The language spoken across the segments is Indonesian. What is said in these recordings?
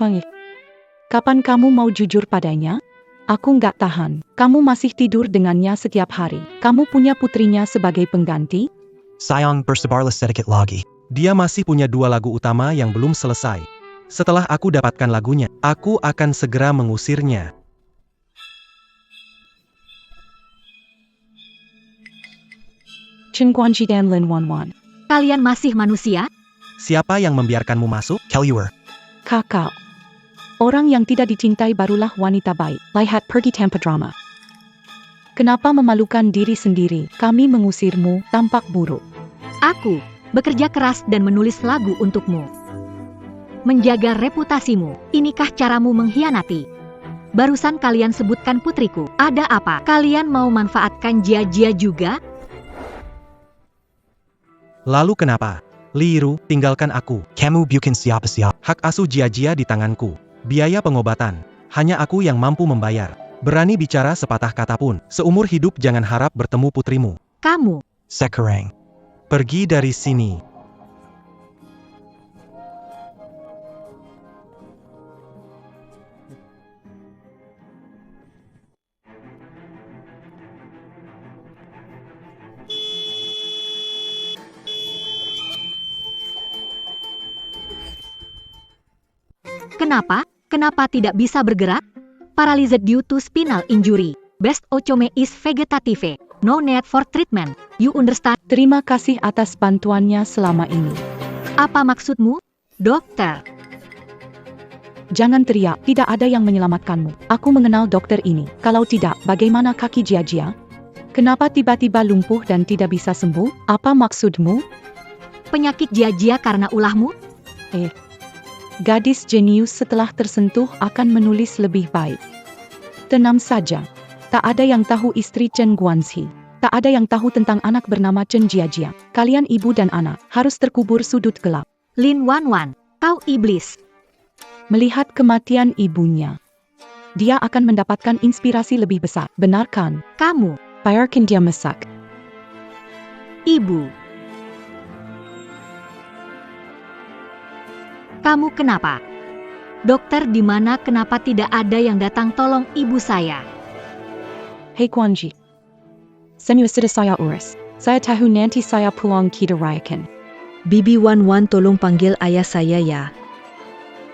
Pangih. Kapan kamu mau jujur padanya? Aku nggak tahan. Kamu masih tidur dengannya setiap hari. Kamu punya putrinya sebagai pengganti? Sayang, bersabarlah sedikit lagi. Dia masih punya 2 lagu utama yang belum selesai. Setelah aku dapatkan lagunya, aku akan segera mengusirnya. Chen Guanji dan Lin Wanwan. Kalian masih manusia? Siapa yang membiarkanmu masuk? Kellywer. Kakak. Orang yang tidak dicintai barulah wanita baik. Lihat pergi tanpa drama. Kenapa memalukan diri sendiri? Kami mengusirmu, tampak buruk. Aku bekerja keras dan menulis lagu untukmu. Menjaga reputasimu, inikah caramu mengkhianati? Barusan kalian sebutkan putriku. Ada apa? Kalian mau manfaatkan Jia juga? Lalu kenapa? Liru, tinggalkan aku. Kamu bukan siapa-siapa. Hak asuh Jia di tanganku. Biaya pengobatan, hanya aku yang mampu membayar. Berani bicara sepatah kata pun. Seumur hidup jangan harap bertemu putrimu. Kamu. Sekarang. Pergi dari sini. Kenapa? Kenapa tidak bisa bergerak? Paralyzed due to spinal injury. Best ochome is vegetative. No need for treatment. You understand? Terima kasih atas bantuannya selama ini. Apa maksudmu, dokter? Jangan teriak, tidak ada yang menyelamatkanmu. Aku mengenal dokter ini. Kalau tidak, bagaimana kaki Jia? Kenapa tiba-tiba lumpuh dan tidak bisa sembuh? Apa maksudmu? Penyakit Jia karena ulahmu? Gadis jenius setelah tersentuh akan menulis lebih baik. Tenang saja. Tak ada yang tahu istri Chen Guanzi. Tak ada yang tahu tentang anak bernama Chen Jia. Kalian ibu dan anak harus terkubur sudut gelap. Lin Wanwan, kau iblis. Melihat kematian ibunya, dia akan mendapatkan inspirasi lebih besar. Benar kan? Kamu. Biarkan dia masak. Ibu. Kamu kenapa? Dokter di mana? Kenapa tidak ada yang datang tolong ibu saya? Hei Guanji. Senyu sudah saya urus. Saya tahu nanti saya pulang kita rayakan. Bibi Wanwan, tolong panggil ayah saya ya.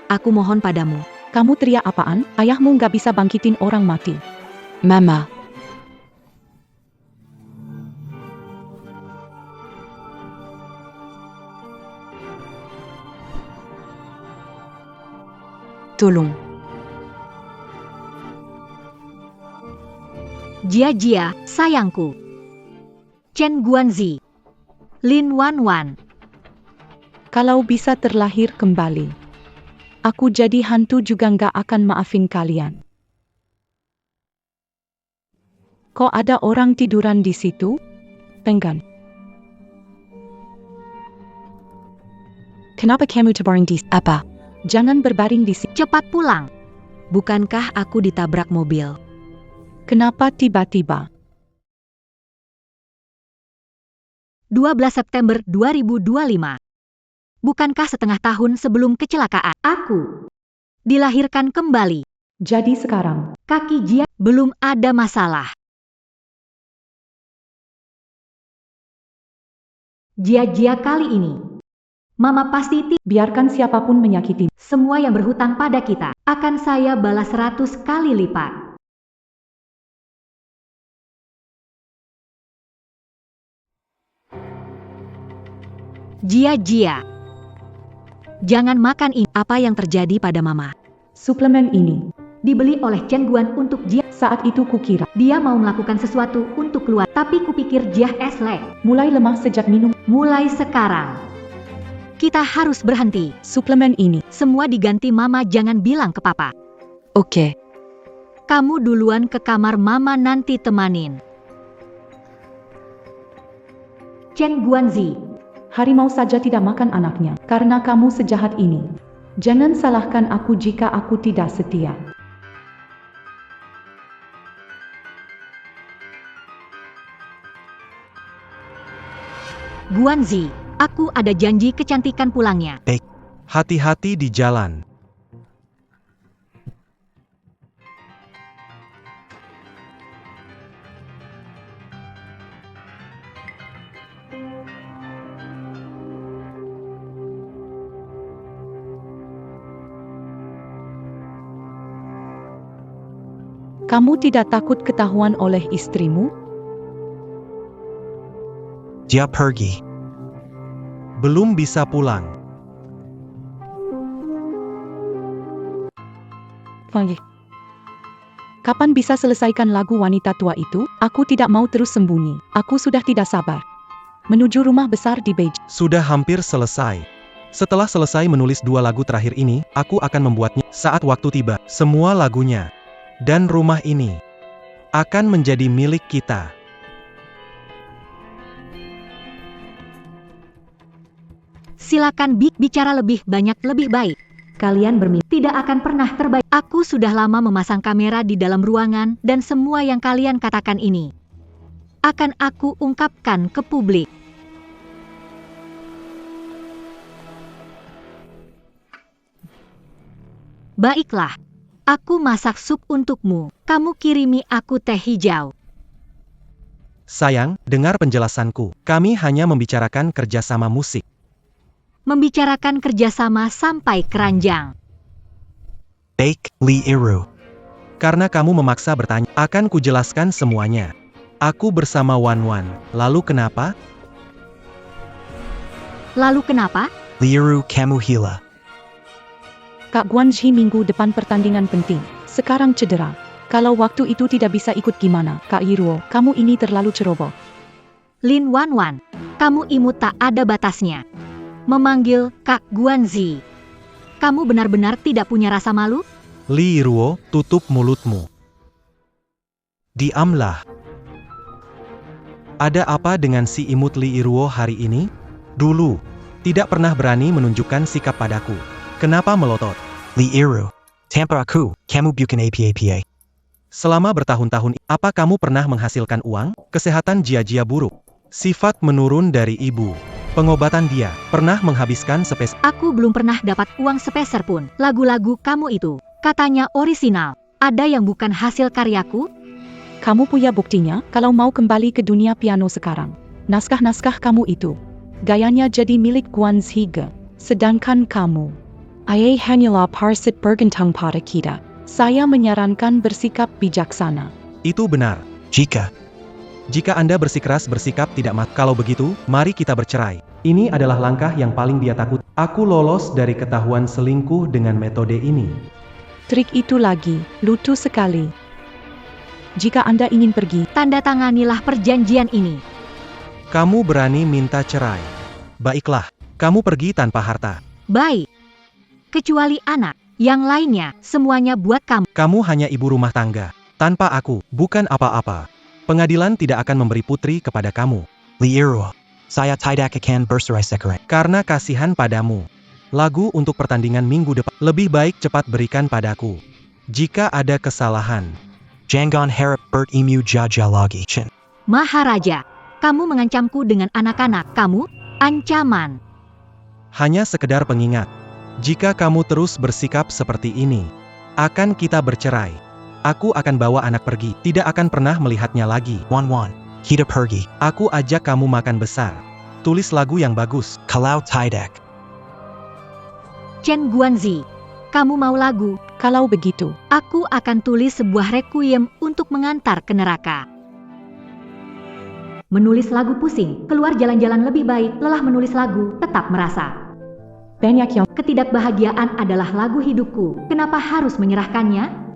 Aku mohon padamu. Kamu teriak apaan? Ayahmu nggak bisa bangkitin orang mati. Mama. Tolong. Jia, sayangku. Chen Guanzi. Lin Wanwan. Kalau bisa terlahir kembali, aku jadi hantu juga nggak akan maafin kalian. Kok ada orang tiduran di situ? Penggan. Kenapa kamu terbaring di apa? Jangan berbaring di sini. Cepat pulang. Bukankah aku ditabrak mobil? Kenapa tiba-tiba? 12 September 2025. Bukankah setengah tahun sebelum kecelakaan, aku dilahirkan kembali? Jadi sekarang, Kaki Jia belum ada masalah. Jia kali ini, Mama pasti biarkan siapapun menyakiti. semua yang berhutang pada kita akan saya balas 100 kali lipat. Jia. Jangan makan ini. Apa yang terjadi pada Mama? Suplemen ini Dibeli oleh Chen Guan untuk Jia. saat itu kukira Dia mau melakukan sesuatu untuk keluar. Tapi kupikir Jia esle. mulai lemah sejak minum Mulai sekarang, kita harus berhenti. suplemen ini. Semua diganti. Mama jangan bilang ke Papa. Oke. Kamu duluan ke kamar. Mama nanti temanin. Chen Guanzi. Harimau saja tidak makan anaknya, karena kamu sejahat ini. Jangan salahkan aku jika aku tidak setia. Guanzi, aku ada janji kecantikan pulangnya. Hati-hati di jalan. Kamu tidak takut ketahuan oleh istrimu? Dia pergi. Belum bisa pulang. Kapan bisa selesaikan lagu wanita tua itu? Aku tidak mau terus sembunyi. Aku sudah tidak sabar. Menuju rumah besar di Beijing. Sudah hampir selesai. Setelah selesai menulis 2 lagu terakhir ini, aku akan membuatnya saat waktu tiba. Semua lagunya dan rumah ini akan menjadi milik kita. Silakan bicara lebih banyak lebih baik. Kalian bermimpi tidak akan pernah terbaik. Aku sudah lama memasang kamera di dalam ruangan dan semua yang kalian katakan ini akan aku ungkapkan ke publik. Baiklah, aku masak sup untukmu. Kamu kirimi aku teh hijau. Sayang, dengar penjelasanku. Kami hanya membicarakan kerjasama musik. Membicarakan kerjasama sampai keranjang. Baik, Li Iru. Karena kamu memaksa bertanya, akan kujelaskan semuanya. Aku bersama Wan Wan. Lalu kenapa? Lalu kenapa? Li Iru, kamu gila. Kak Guanxi minggu depan pertandingan penting. Sekarang cedera. Kalau waktu itu tidak bisa ikut gimana? Kak Iruo, kamu ini terlalu ceroboh. Lin Wan Wan, kamu imut tak ada batasnya. Memanggil Kak Guanxi. Kamu benar-benar tidak punya rasa malu? Li Iruo, tutup mulutmu. Diamlah. Ada apa dengan si imut Li Iruo hari ini? Dulu, tidak pernah berani menunjukkan sikap padaku. Kenapa melotot? Li Iruo, tanpa aku, kamu bukan apa-apa. Selama bertahun-tahun, apa kamu pernah menghasilkan uang? Kesehatan Jia buruk. Sifat menurun dari ibu. Pengobatan dia pernah menghabiskan Aku belum pernah dapat uang sepeser pun. Lagu-lagu kamu itu, katanya orisinal. Ada yang bukan hasil karyaku? Kamu punya buktinya kalau mau kembali ke dunia piano sekarang. Naskah-naskah kamu itu, gayanya jadi milik Guanxi Ge. Sedangkan kamu, ayah hanyalah parsit bergantung pada kita. Saya menyarankan bersikap bijaksana. Itu benar. Jika Anda bersikeras bersikap tidak kalau begitu, mari kita bercerai. Ini adalah langkah yang paling dia takut. Aku lolos dari ketahuan selingkuh dengan metode ini. Trik itu lagi, lucu sekali. Jika Anda ingin pergi, Tanda tanganilah perjanjian ini. Kamu berani minta cerai. Baiklah, kamu pergi tanpa harta. Baik. Kecuali anak, yang lainnya, semuanya buat kamu. Kamu hanya ibu rumah tangga. Tanpa aku, bukan apa-apa. Pengadilan tidak akan memberi putri kepada kamu. Li Iruo, saya tidak akan bercerai sekarang. Karena kasihan padamu. Lagu untuk pertandingan minggu depan. Lebih baik cepat berikan padaku. Jika ada kesalahan, jangan harap bertemu jaja lagi. Maharaja, kamu mengancamku dengan anak-anak kamu? Ancaman. Hanya sekedar pengingat. Jika kamu terus bersikap seperti ini, akan kita bercerai. Aku akan bawa anak pergi, tidak akan pernah melihatnya lagi. Wan Wan, kita pergi. Aku ajak kamu makan besar. Tulis lagu yang bagus. Kalau tidak. Chen Guanxi, kamu mau lagu? kalau begitu, Aku akan tulis sebuah requiem untuk mengantar ke neraka. Menulis lagu pusing, keluar jalan-jalan lebih baik, lelah menulis lagu, tetap merasa. banyak yang Ketidakbahagiaan adalah lagu hidupku, kenapa harus menyerahkannya?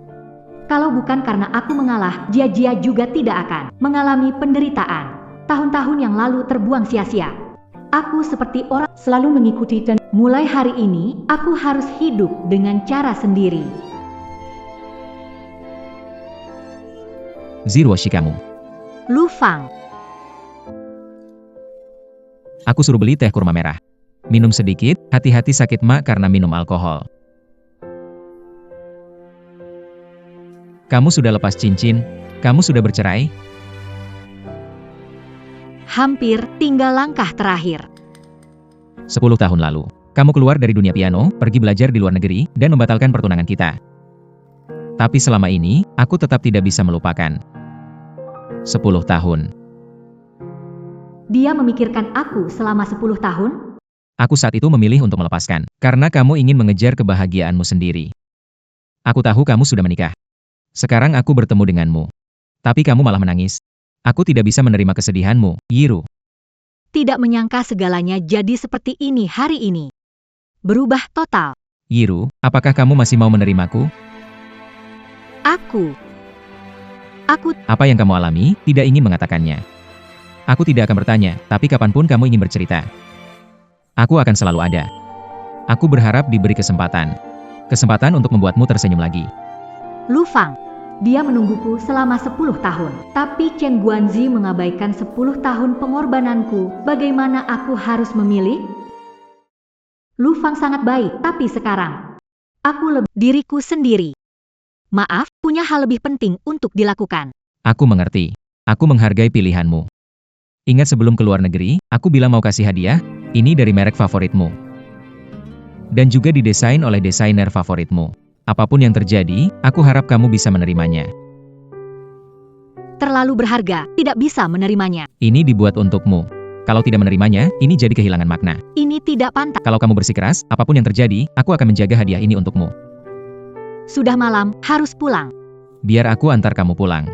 Kalau bukan karena aku mengalah, Jia juga tidak akan mengalami penderitaan. Tahun-tahun yang lalu terbuang sia-sia. Aku seperti orang selalu mengikuti dan mulai hari ini, aku harus hidup dengan cara sendiri. Zero Shikamu. Lu Fang, Aku suruh beli teh kurma merah. Minum sedikit, hati-hati sakit mak karena minum alkohol. Kamu sudah lepas cincin? Kamu sudah bercerai? hampir tinggal langkah terakhir. 10 tahun lalu, kamu keluar dari dunia piano, pergi belajar di luar negeri, dan membatalkan pertunangan kita. Tapi selama ini, aku tetap tidak bisa melupakan. 10 tahun. Dia memikirkan aku selama 10 tahun? Aku saat itu memilih untuk melepaskan, karena kamu ingin mengejar kebahagiaanmu sendiri. Aku tahu kamu sudah menikah. Sekarang aku bertemu denganmu. Tapi kamu malah menangis. Aku tidak bisa menerima kesedihanmu, Yiru. Tidak menyangka segalanya jadi seperti ini hari ini. Berubah total. Yiru, apakah kamu masih mau menerimaku? Aku Apa yang kamu alami, tidak ingin mengatakannya. Aku tidak akan bertanya, tapi kapanpun kamu ingin bercerita. Aku akan selalu ada. Aku berharap diberi kesempatan. Kesempatan untuk membuatmu tersenyum lagi. Lu Fang. Dia menungguku selama 10 tahun. Tapi Chen Guanzi mengabaikan 10 tahun pengorbananku. Bagaimana aku harus memilih? Lu Fang sangat baik, tapi sekarang aku lebih diriku sendiri. Maaf, punya hal lebih penting untuk dilakukan. Aku mengerti. Aku menghargai pilihanmu. Ingat sebelum keluar negeri, aku bilang mau kasih hadiah, ini dari merek favoritmu. Dan juga didesain oleh desainer favoritmu. Apapun yang terjadi, aku harap kamu bisa menerimanya. Terlalu berharga, tidak bisa menerimanya. Ini dibuat untukmu. Kalau tidak menerimanya, ini jadi kehilangan makna. Ini tidak pantas. Kalau kamu bersikeras, apapun yang terjadi, aku akan menjaga hadiah ini untukmu. Sudah malam, harus pulang. Biar aku antar kamu pulang.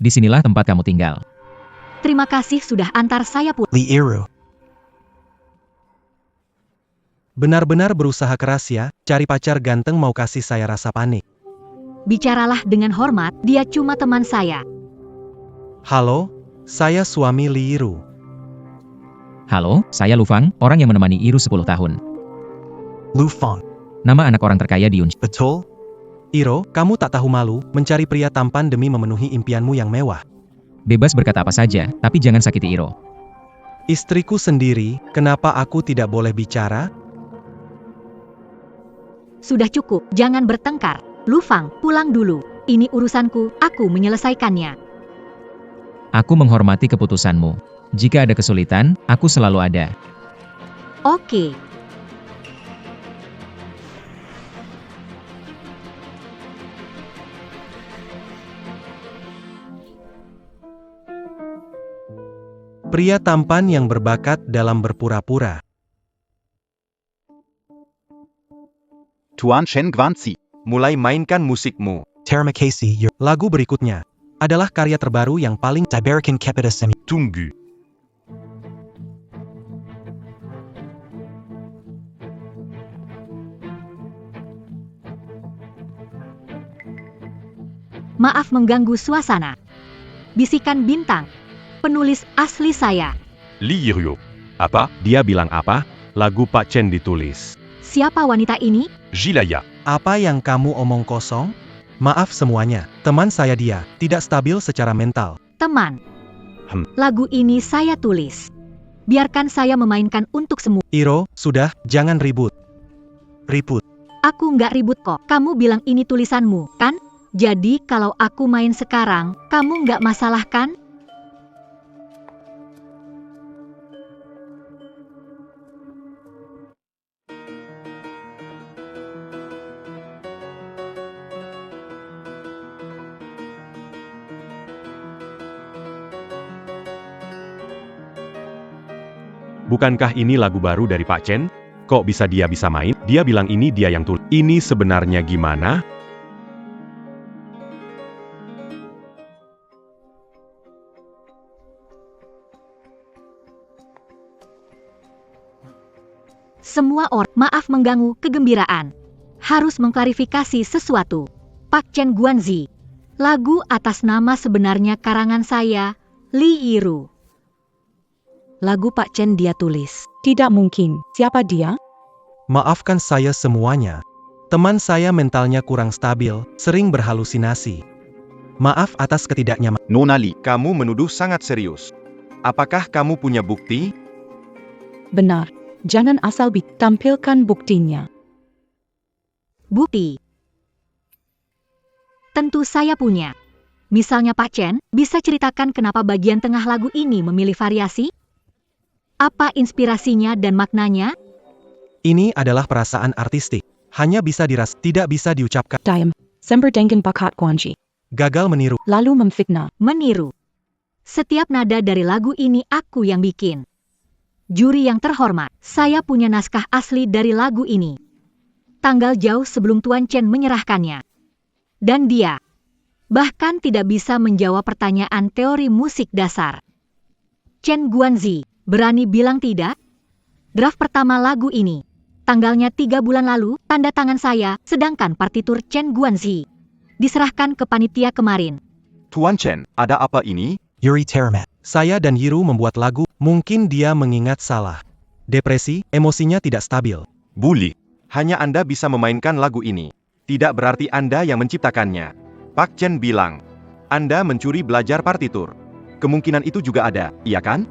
Disinilah tempat kamu tinggal. Terima kasih sudah antar saya pulang. Liru. Benar-benar berusaha keras ya, cari pacar ganteng mau kasih saya rasa panik. Bicaralah dengan hormat, dia cuma teman saya. Halo, saya suami Liru. Halo, saya Lu Fang, orang yang menemani Iru 10 tahun. Lu Fang. Nama anak orang terkaya di Yunji. Betul? Iro, kamu tak tahu malu, mencari pria tampan demi memenuhi impianmu yang mewah. Bebas berkata apa saja, tapi jangan sakiti Iro. Istriku sendiri, kenapa aku tidak boleh bicara? Sudah cukup, jangan bertengkar. Lu Fang, pulang dulu. Ini urusanku, aku menyelesaikannya. Aku menghormati keputusanmu. Jika ada kesulitan, aku selalu ada. Oke. Pria tampan yang berbakat dalam berpura-pura. Tuan Chen Guanzi. Mulai mainkan musikmu. Terima kasih. Lagu berikutnya adalah karya terbaru yang paling Tiberican Kepeda Semi. Tunggu. Maaf mengganggu suasana. Bisikan bintang. Penulis asli saya. Liru. Apa? Dia bilang apa? Lagu Pak Chen ditulis. Siapa wanita ini? Jilaya. Apa yang kamu omong kosong? Maaf semuanya, teman saya dia, tidak stabil secara mental. Teman. Lagu ini saya tulis. Biarkan saya memainkan untuk semua. Iro, sudah, jangan ribut. Ribut. Aku nggak ribut kok. Kamu bilang ini tulisanmu, kan? Jadi kalau aku main sekarang, kamu nggak masalah kan? Bukankah ini lagu baru dari Pak Chen? Kok bisa main? Dia bilang ini dia yang tulis. Ini sebenarnya gimana? Semua orang, maaf mengganggu kegembiraan. Harus mengklarifikasi sesuatu. Pak Chen Guanzi. Lagu atas nama sebenarnya karangan saya, Liru. Lagu Pak Chen dia tulis. Tidak mungkin. Siapa dia? Maafkan saya semuanya. Teman saya mentalnya kurang stabil, sering berhalusinasi. Maaf atas ketidaknyamanan. Nonali, kamu menuduh sangat serius. Apakah kamu punya bukti? Benar. Jangan asal tampilkan buktinya. Bukti. Tentu saya punya. Misalnya Pak Chen, bisa ceritakan kenapa bagian tengah lagu ini memilih variasi? Apa inspirasinya dan maknanya? Ini adalah perasaan artistik. Hanya bisa tidak bisa diucapkan. Diam. Semberdengan bakat Guanji. Gagal meniru. Lalu memfitnah. Meniru. Setiap nada dari lagu ini aku yang bikin. Juri yang terhormat, saya punya naskah asli dari lagu ini. tanggal jauh sebelum Tuan Chen menyerahkannya. Dan dia bahkan tidak bisa menjawab pertanyaan teori musik dasar. Chen Guanzi, berani bilang tidak? Draft pertama lagu ini, tanggalnya 3 bulan lalu, tanda tangan saya, sedangkan partitur Chen Guanzi diserahkan ke panitia kemarin. Tuan Chen, ada apa ini? Yuri Teramat. Saya dan Yiru membuat lagu, mungkin dia mengingat salah. Depresi, emosinya tidak stabil. Bully. Hanya Anda bisa memainkan lagu ini. Tidak berarti Anda yang menciptakannya. Pak Chen bilang, Anda mencuri belajar partitur. Kemungkinan itu juga ada, iya kan?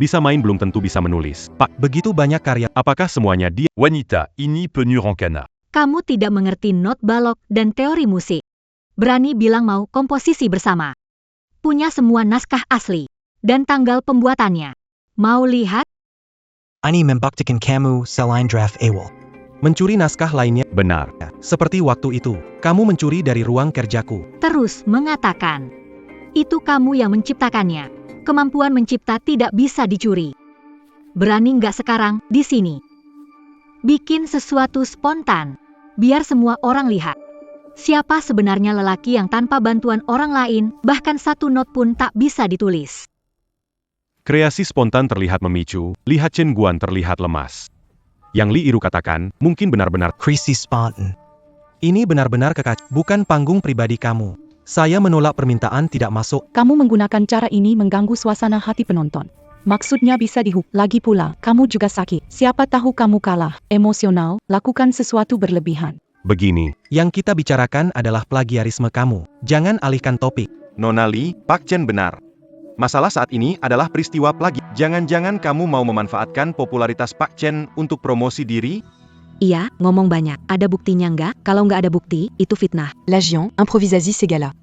Bisa main belum tentu bisa menulis. Pak, Begitu banyak karya. apakah semuanya dia? Wanita, ini penuh rencana. Kamu tidak mengerti not balok dan teori musik. Berani bilang mau komposisi bersama. Punya semua naskah asli dan tanggal pembuatannya. Mau lihat? Ani membuktikan kamu selain draft awal. Mencuri naskah lainnya. Benar. Seperti waktu itu, kamu mencuri dari ruang kerjaku. Terus mengatakan, itu kamu yang menciptakannya. Kemampuan mencipta tidak bisa dicuri. Berani nggak sekarang, di sini? Bikin sesuatu spontan, biar semua orang lihat. Siapa sebenarnya lelaki yang tanpa bantuan orang lain, bahkan satu not pun tak bisa ditulis. Kreasi spontan terlihat memicu, lihat Chen Guan terlihat lemas. Yang Li Iru katakan, mungkin benar-benar Krisi spontan. Ini benar-benar kekacauan, bukan panggung pribadi kamu. Saya menolak permintaan tidak masuk. Kamu menggunakan cara ini mengganggu suasana hati penonton. Maksudnya bisa dihukum. Lagi pula, kamu juga sakit. Siapa tahu kamu kalah, emosional, lakukan sesuatu berlebihan. begini. Yang kita bicarakan adalah plagiarisme kamu. Jangan alihkan topik. Nona Li, Pak Chen benar. Masalah saat ini adalah peristiwa plagi. Jangan-jangan kamu mau memanfaatkan popularitas Pak Chen untuk promosi diri? Iya, ngomong banyak. Ada buktinya nggak? Kalau nggak ada bukti, itu fitnah. L'agent improvisasi segala.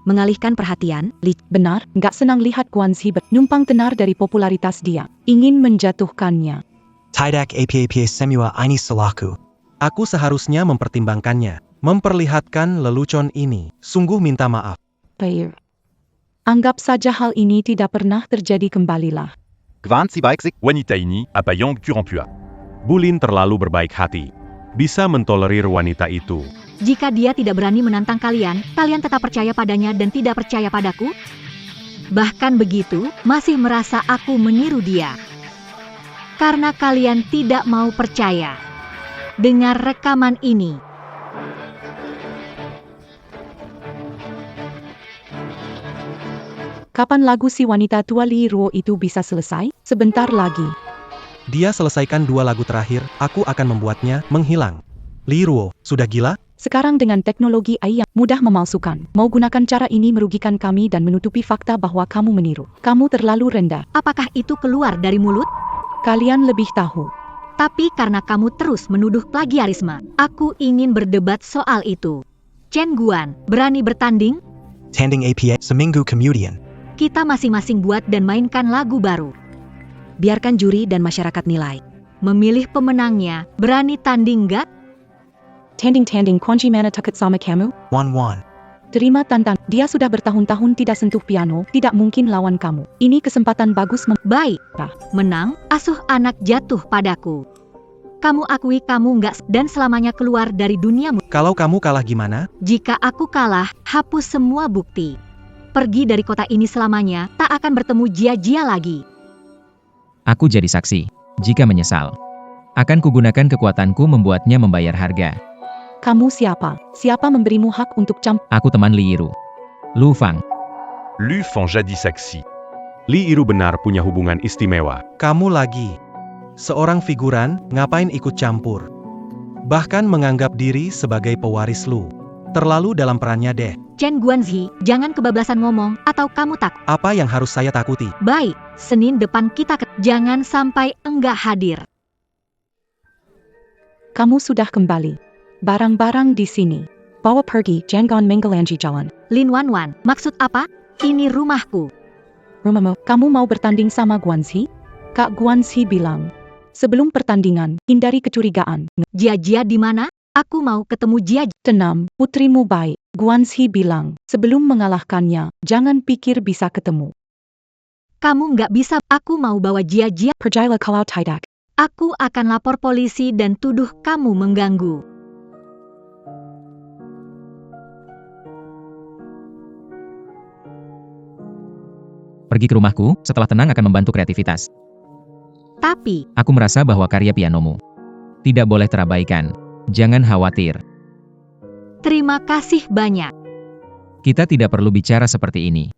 Mengalihkan perhatian, Li. Benar, nggak senang lihat Guanzi numpang tenar dari popularitas dia. Ingin menjatuhkannya. Tidak apa-apa semua ini salahku. Aku seharusnya mempertimbangkannya. Memperlihatkan lelucon ini. Sungguh minta maaf. Baik. Anggap saja hal ini tidak pernah terjadi kembalilah. Guanzi baik sih. Wanita ini, apa yang kurang. Bulin terlalu berbaik hati. Bisa mentolerir wanita itu. Jika dia tidak berani menantang kalian, kalian tetap percaya padanya dan tidak percaya padaku? Bahkan begitu, masih merasa aku meniru dia. Karena kalian tidak mau percaya. Dengar rekaman ini. Kapan lagu si wanita tua Li Ruo itu bisa selesai? Sebentar lagi. Dia selesaikan 2 lagu terakhir, aku akan membuatnya menghilang. Li Ruo, sudah gila? Sekarang dengan teknologi AI yang mudah memalsukan, mau gunakan cara ini merugikan kami dan menutupi fakta bahwa kamu meniru. Kamu terlalu rendah. Apakah itu keluar dari mulut? Kalian lebih tahu. Tapi karena kamu terus menuduh plagiarisme, aku ingin berdebat soal itu. Chen Guan, berani bertanding? Tanding APA seminggu kemudian. Kita masing-masing buat dan mainkan lagu baru. Biarkan juri dan masyarakat nilai. Memilih pemenangnya, berani tanding nggak? Tanding kunci mana takut sama kamu? 1-1. Terima tantang, dia sudah bertahun-tahun tidak sentuh piano, tidak mungkin lawan kamu. Ini kesempatan bagus Baik, menang, asuh anak jatuh padaku. Kamu akui kamu nggak dan selamanya keluar dari duniamu. Kalau kamu kalah gimana? Jika aku kalah, hapus semua bukti. Pergi dari kota ini selamanya, tak akan bertemu Jia-Jia lagi. Aku jadi saksi. Jika menyesal, akan kugunakan kekuatanku membuatnya membayar harga. Kamu siapa? Siapa memberimu hak untuk Aku teman Li Yiru. Lu Fang. Lu Fang jadis saksi. Li Iru benar punya hubungan istimewa. Kamu lagi. Seorang figuran, ngapain ikut campur? Bahkan menganggap diri sebagai pewaris Lu. Terlalu dalam perannya deh. Chen Guanzi, jangan kebablasan ngomong, atau kamu tak. Apa yang harus saya takuti? Baik, Senin depan kita jangan sampai enggak hadir. Kamu sudah kembali. Barang-barang di sini. Bawa pergi, jangan menggelanji jalan. Lin Wanwan, maksud apa? Ini rumahku. Rumahmu, kamu mau bertanding sama Guanzi? Kak Guanzi bilang. Sebelum pertandingan, hindari kecurigaan. Jia-Jia di mana? Aku mau ketemu Jia. Tenang, putrimu baik. Guanzi bilang, sebelum mengalahkannya, jangan pikir bisa ketemu. Kamu nggak bisa, aku mau bawa Jia-Jia. Percayalah kalau tidak. Aku akan lapor polisi dan tuduh kamu mengganggu. Pergi ke rumahku, setelah tenang akan membantu kreativitas. Tapi, Aku merasa bahwa karya pianomu tidak boleh terabaikan. Jangan khawatir. terima kasih banyak. Kita tidak perlu bicara seperti ini.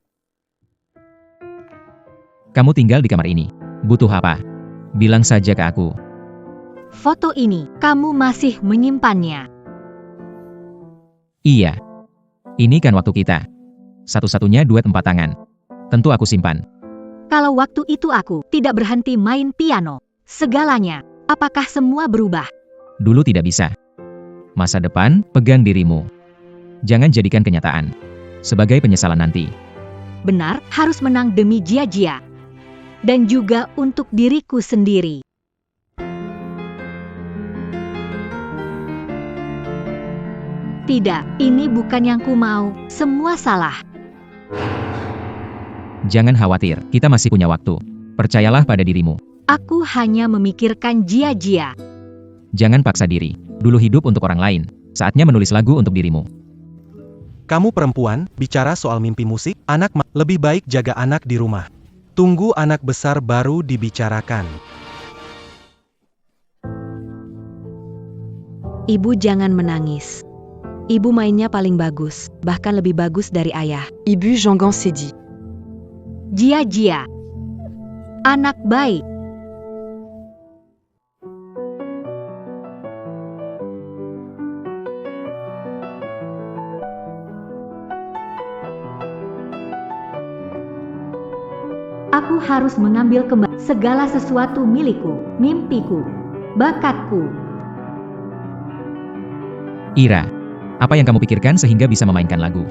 Kamu tinggal di kamar ini. Butuh apa? Bilang saja ke aku. Foto ini, kamu masih menyimpannya. Iya. Ini kan waktu kita. Satu-satunya duet 4 tangan. Tentu aku simpan. Kalau waktu itu aku tidak berhenti main piano, segalanya, apakah semua berubah? Dulu tidak bisa. Masa depan, pegang dirimu. Jangan jadikan kenyataan sebagai penyesalan nanti. Benar, harus menang demi Jia-Jia. Dan juga untuk diriku sendiri. Tidak, ini bukan yang ku mau, semua salah. Jangan khawatir, kita masih punya waktu. Percayalah pada dirimu. Aku hanya memikirkan Jia-Jia. Jangan paksa diri. Dulu hidup untuk orang lain. Saatnya menulis lagu untuk dirimu. Kamu perempuan, bicara soal mimpi musik, lebih baik jaga anak di rumah. Tunggu anak besar baru dibicarakan. Ibu jangan menangis. Ibu mainnya paling bagus, bahkan lebih bagus dari ayah. Ibu Jeonggang Sedi. Jia-Jia. Anak baik. Aku harus mengambil kembali segala sesuatu milikku, mimpiku, bakatku. Ira, apa yang kamu pikirkan sehingga bisa memainkan lagu?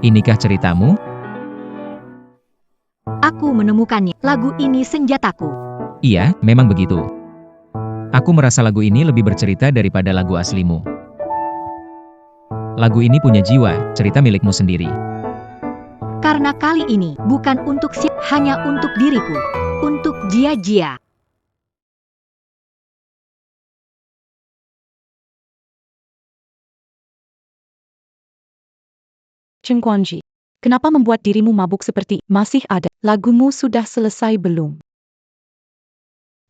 Inikah ceritamu? Aku menemukannya. Lagu ini senjataku. Iya, memang begitu. Aku merasa lagu ini lebih bercerita daripada lagu aslimu. Lagu ini punya jiwa, cerita milikmu sendiri. Karena kali ini bukan untuk hanya untuk diriku, untuk Jia-Jia. Chen Guanji, kenapa membuat dirimu mabuk seperti masih ada? Lagumu sudah selesai belum?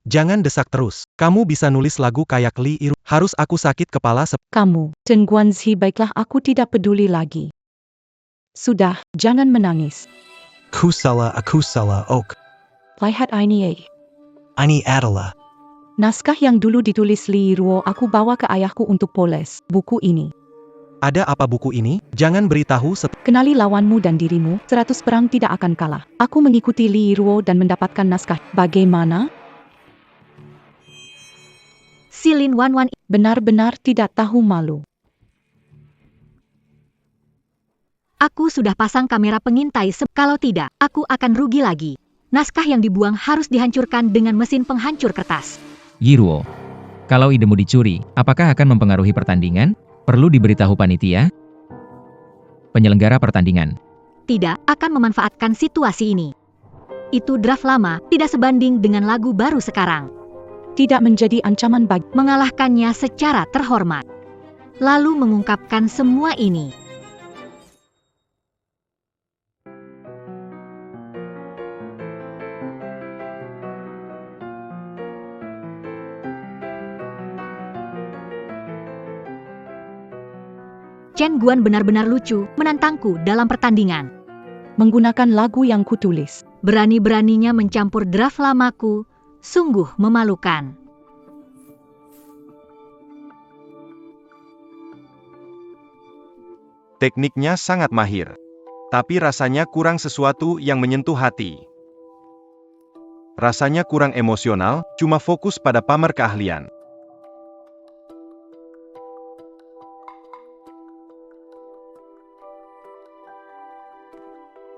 Jangan desak terus. Kamu bisa nulis lagu kayak Li Iru. Harus aku sakit kepala Kamu, Chen Guanzi, baiklah, aku tidak peduli lagi. Sudah, jangan menangis. aku salah, ok. Lihat ini. Ini adalah Naskah yang dulu ditulis Li Ruo aku bawa ke ayahku untuk poles. Buku ini. Ada apa buku ini? Jangan beritahu Kenali lawanmu dan dirimu, 100 perang tidak akan kalah. Aku mengikuti Li Ruo dan mendapatkan naskah. Bagaimana? Silin Wanwan Benar-benar tidak tahu malu. Aku sudah pasang kamera pengintai. Kalau tidak, aku akan rugi lagi. Naskah yang dibuang harus dihancurkan dengan mesin penghancur kertas. Yiruo, kalau idemu dicuri, apakah akan mempengaruhi pertandingan? Perlu diberitahu panitia? Penyelenggara pertandingan. Tidak akan memanfaatkan situasi ini. Itu draft lama, tidak sebanding dengan lagu baru sekarang. Tidak menjadi ancaman bagi Mengalahkannya secara terhormat. Lalu mengungkapkan semua ini. Chen Guan benar-benar lucu, menantangku dalam pertandingan. menggunakan lagu yang kutulis. Berani-beraninya mencampur draft lamaku, sungguh memalukan. Tekniknya sangat mahir. Tapi rasanya kurang sesuatu yang menyentuh hati. Rasanya kurang emosional, cuma fokus pada pamer keahlian.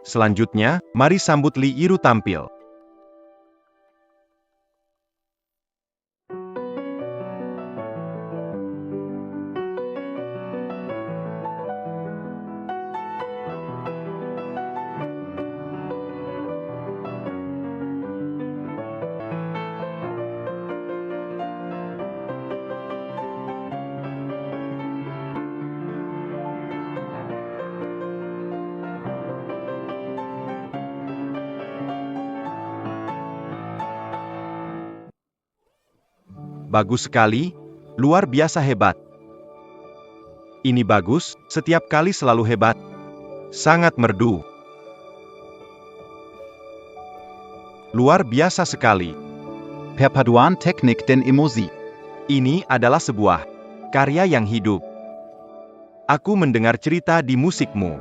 Selanjutnya, mari sambut Li Iru tampil. Bagus sekali, luar biasa hebat. Ini bagus, setiap kali selalu hebat. Sangat merdu. Luar biasa sekali. Perpaduan teknik dan emosi. Ini adalah sebuah karya yang hidup. Aku mendengar cerita di musikmu.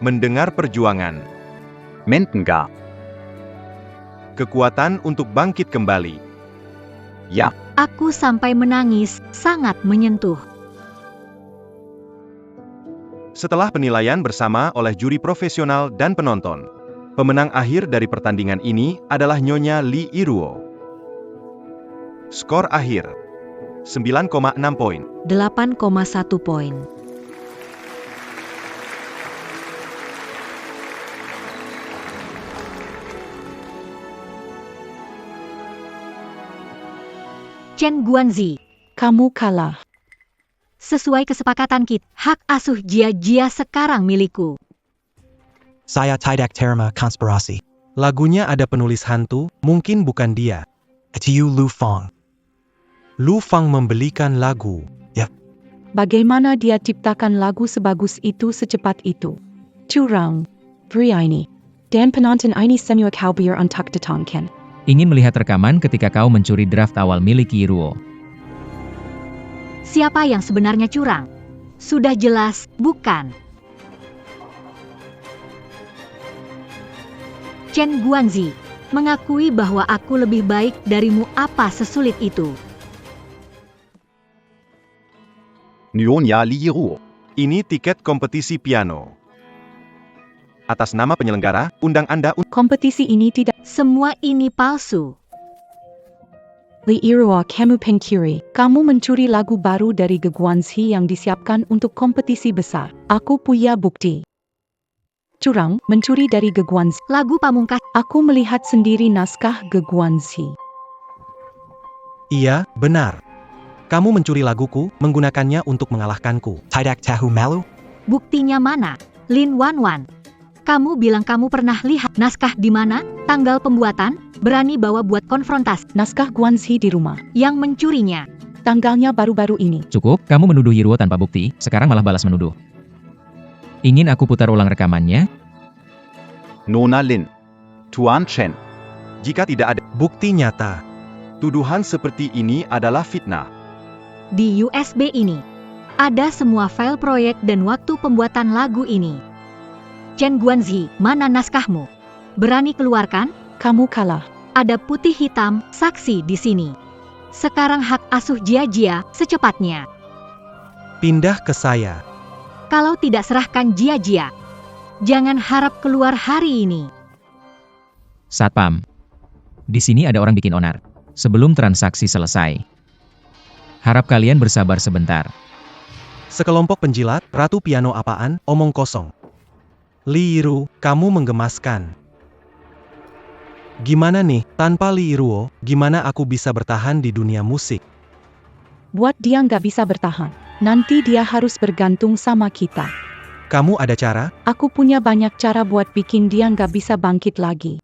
Mendengar perjuangan. Mendengar. Kekuatan untuk bangkit kembali. Ya. Aku sampai menangis, sangat menyentuh. Setelah penilaian bersama oleh juri profesional dan penonton, pemenang akhir dari pertandingan ini adalah Nyonya Lee Iruo. Skor akhir 9,6 poin. 8,1 poin. Chen Guanzi, Kamu kalah. sesuai kesepakatan kita, hak asuh Jia sekarang milikku. Saya tidak terima konspirasi. Lagunya ada penulis hantu, mungkin bukan dia. Itu Lu Fang. Lu Fang membelikan lagu. Ya, Bagaimana dia ciptakan lagu sebagus itu secepat itu? Curang. Beri ini. Dan penonton ini semua kau biar untuk ditangkan. Ingin melihat rekaman ketika kau mencuri draft awal milik Iruo. Siapa yang sebenarnya curang? Sudah jelas, bukan. Chen Guanzi mengakui bahwa aku lebih baik darimu. Apa sesulit itu? Nyonya Lee Iruo. Ini tiket kompetisi piano. Atas nama penyelenggara, undang Anda untuk Kompetisi ini tidak. Semua ini palsu. Lee Iruo kamu pencuri. Kamu mencuri lagu baru dari Guanzi yang disiapkan untuk kompetisi besar. Aku punya bukti. Curang, mencuri dari Guanzi. Lagu pamungkas. Aku melihat sendiri naskah Guanzi. iya, benar. Kamu mencuri laguku, menggunakannya untuk mengalahkanku. Tidak tahu malu? Buktinya mana? Lin Wanwan. Kamu bilang kamu pernah lihat naskah di mana? Tanggal pembuatan? Berani bawa buat konfrontasi. Naskah Guanzi di rumah. Yang mencurinya. Tanggalnya baru-baru ini. Cukup, kamu menuduh Iruo tanpa bukti, sekarang malah balas menuduh. Ingin aku putar ulang rekamannya? Nona Lin. Tuan Chen. jika tidak ada Bukti nyata. tuduhan seperti ini adalah fitnah. Di USB ini. Ada semua file proyek dan waktu pembuatan lagu ini. Chen Guanzi, mana naskahmu? Berani keluarkan? Kamu kalah. Ada putih hitam, saksi di sini. Sekarang hak asuh Jia secepatnya. Pindah ke saya. Kalau tidak serahkan Jia, jangan harap keluar hari ini. Satpam. Di sini ada orang bikin onar. Sebelum transaksi selesai. Harap kalian bersabar sebentar. Sekelompok penjilat, ratu piano apaan, omong kosong. Lee Iruo, kamu menggemaskan. Gimana nih, tanpa Lee Iruo, gimana aku bisa bertahan di dunia musik? Buat dia nggak bisa bertahan. Nanti dia harus bergantung sama kita. Kamu ada cara? Aku punya banyak cara buat bikin dia nggak bisa bangkit lagi.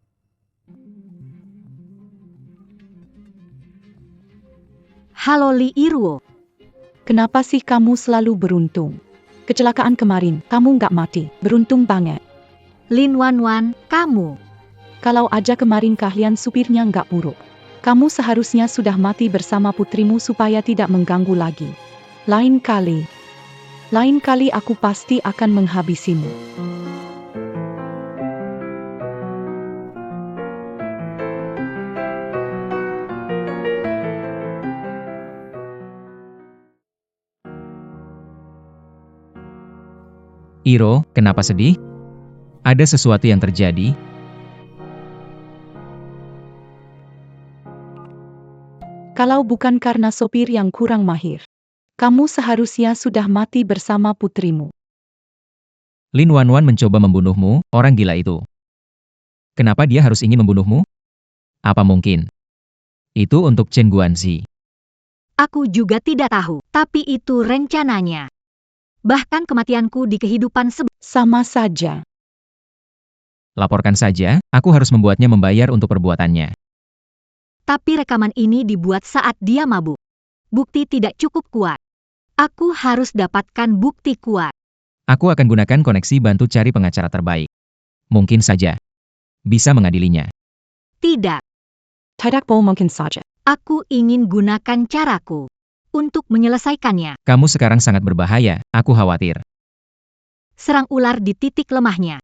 Halo Lee Iruo. Kenapa sih kamu selalu beruntung? Kecelakaan kemarin, kamu nggak mati. Beruntung banget. Lin Wanwan, kamu. Kalau aja kemarin kalian supirnya nggak buruk. Kamu seharusnya sudah mati bersama putrimu supaya tidak mengganggu lagi. Lain kali aku pasti akan menghabisimu. Iro, kenapa sedih? Ada sesuatu yang terjadi? Kalau bukan karena sopir yang kurang mahir, kamu seharusnya sudah mati bersama putrimu. Lin Wanwan mencoba membunuhmu, orang gila itu. Kenapa dia harus ingin membunuhmu? Apa mungkin? Itu untuk Chen Guanzi. Aku juga tidak tahu, tapi itu rencananya. Bahkan kematianku di kehidupan Sama saja. Laporkan saja, aku harus membuatnya membayar untuk perbuatannya. Tapi rekaman ini dibuat saat dia mabuk. Bukti tidak cukup kuat. Aku harus dapatkan bukti kuat. Aku akan gunakan koneksi bantu cari pengacara terbaik. Mungkin saja bisa mengadilinya. Tidak, Tidak mungkin saja. aku ingin gunakan caraku untuk menyelesaikannya. Kamu sekarang sangat berbahaya, aku khawatir. Serang ular di titik lemahnya.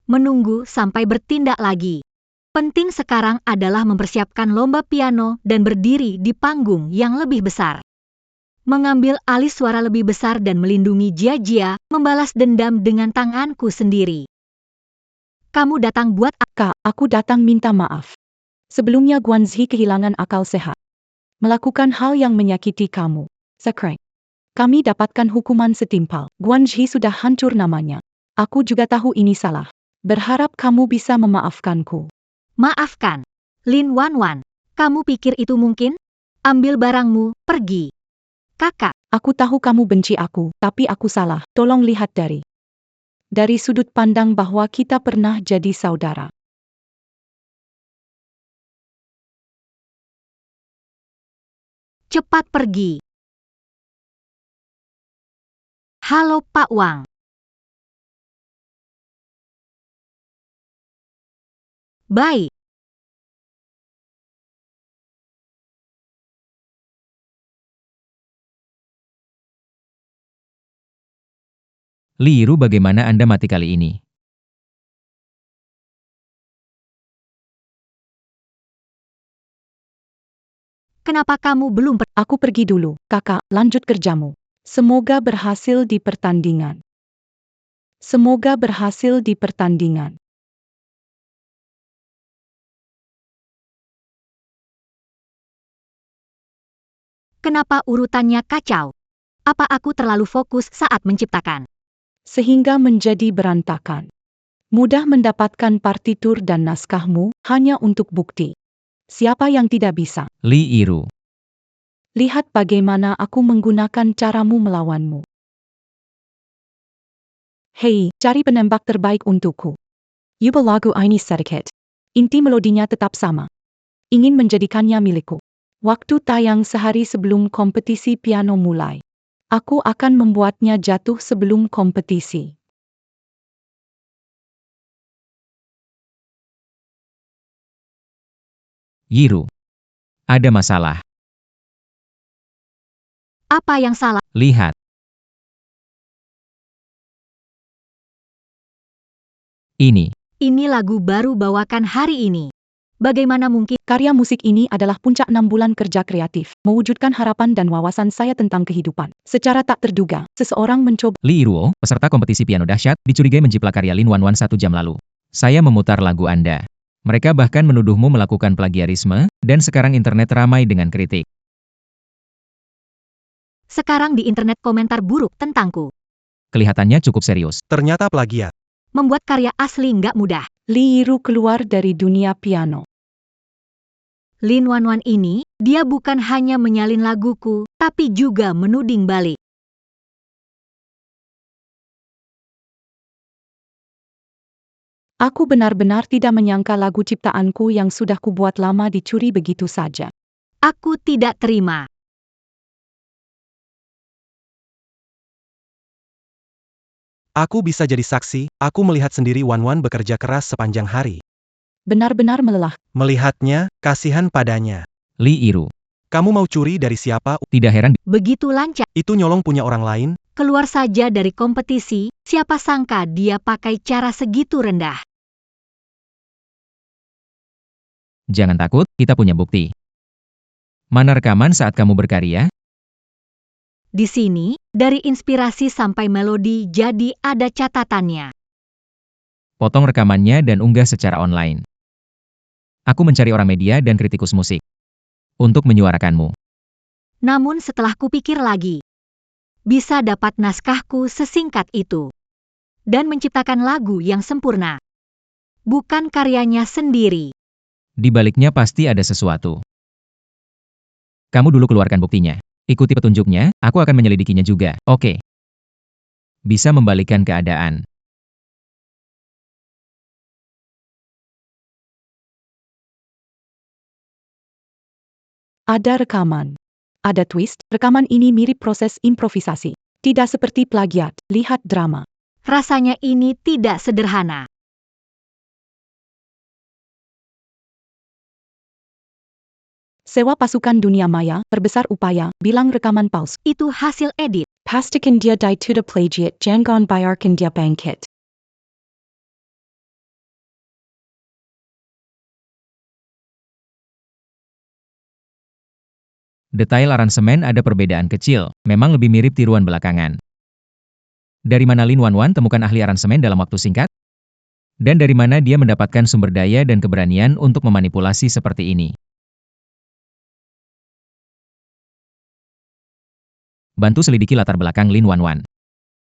Menunggu sampai bertindak lagi. Penting sekarang adalah mempersiapkan lomba piano dan berdiri di panggung yang lebih besar. Mengambil alih suara lebih besar dan melindungi Jia-Jia, membalas dendam dengan tanganku sendiri. Kamu datang buat Kak, aku datang minta maaf. Sebelumnya Guanzi kehilangan akal sehat. Melakukan hal yang menyakiti kamu. Sekre. Kami dapatkan hukuman setimpal. Guanzi sudah hancur namanya. Aku juga tahu ini salah. Berharap kamu bisa memaafkanku. maafkan. Lin Wanwan, kamu pikir itu mungkin? Ambil barangmu, pergi. Kakak, Aku tahu kamu benci aku, tapi aku salah. Tolong lihat dari sudut pandang bahwa kita pernah jadi saudara. cepat pergi. Halo Pak Wang. Baik. Liru, bagaimana Anda mati kali ini? Kenapa kamu belum Aku pergi dulu, kakak, lanjut kerjamu. Semoga berhasil di pertandingan. Semoga berhasil di pertandingan. Kenapa urutannya kacau? Apa aku terlalu fokus saat menciptakan? Sehingga menjadi berantakan. Mudah mendapatkan partitur dan naskahmu hanya untuk bukti. Siapa yang tidak bisa? Liru. Lihat bagaimana aku menggunakan caramu melawanmu. Hei, cari penembak terbaik untukku. Yubel lagu ini sedikit. Inti melodinya tetap sama. Ingin menjadikannya milikku. Waktu tayang sehari sebelum kompetisi piano mulai. Aku akan membuatnya jatuh sebelum kompetisi. Yiru. Ada masalah. Apa yang salah? Lihat. Ini. Ini lagu baru bawakan hari ini. Bagaimana mungkin? Karya musik ini adalah puncak 6 bulan kerja kreatif, mewujudkan harapan dan wawasan saya tentang kehidupan. Secara tak terduga, seseorang mencoba. Liru, peserta kompetisi piano dahsyat, dicurigai menjiplak karya Lin Wanwan 1 jam lalu. Saya memutar lagu Anda. Mereka bahkan menuduhmu melakukan plagiarisme, dan sekarang internet ramai dengan kritik. Sekarang di internet komentar buruk tentangku. Kelihatannya cukup serius. Ternyata plagiat. Membuat karya asli nggak mudah. Liru keluar dari dunia piano. Lin Wanwan ini, dia bukan hanya menyalin laguku, tapi juga menuding balik. Aku benar-benar tidak menyangka lagu ciptaanku yang sudah kubuat lama dicuri begitu saja. Aku tidak terima. Aku bisa jadi saksi, aku melihat sendiri Wanwan bekerja keras sepanjang hari. Benar-benar melelah. Melihatnya, kasihan padanya. Liru. Kamu mau curi dari siapa? Tidak heran Begitu lancar. Itu nyolong punya orang lain? Keluar saja dari kompetisi, siapa sangka dia pakai cara segitu rendah. Jangan takut, kita punya bukti. Mana rekaman saat kamu berkarya? Di sini, dari inspirasi sampai melodi jadi ada catatannya. Potong rekamannya dan unggah secara online. Aku mencari orang media dan kritikus musik untuk menyuarakanmu. Namun setelah kupikir lagi, bisa dapat naskahku sesingkat itu. Dan menciptakan lagu yang sempurna. Bukan karyanya sendiri. Di baliknya pasti ada sesuatu. Kamu dulu keluarkan buktinya. Ikuti petunjuknya, aku akan menyelidikinya juga. Oke. Bisa membalikkan keadaan. Ada rekaman. Ada twist, rekaman ini mirip proses improvisasi. Tidak seperti plagiat, lihat drama. Rasanya ini tidak sederhana. Sewa pasukan dunia maya, perbesar upaya, bilang rekaman palsu. Itu hasil edit. Pastikan dia die to the plagiat, jangan bayarkan dia bangkit. Detail aransemen ada perbedaan kecil, memang lebih mirip tiruan belakangan. Dari mana Lin Wanwan temukan ahli aransemen dalam waktu singkat? Dan dari mana dia mendapatkan sumber daya dan keberanian untuk memanipulasi seperti ini? Bantu selidiki latar belakang Lin Wanwan,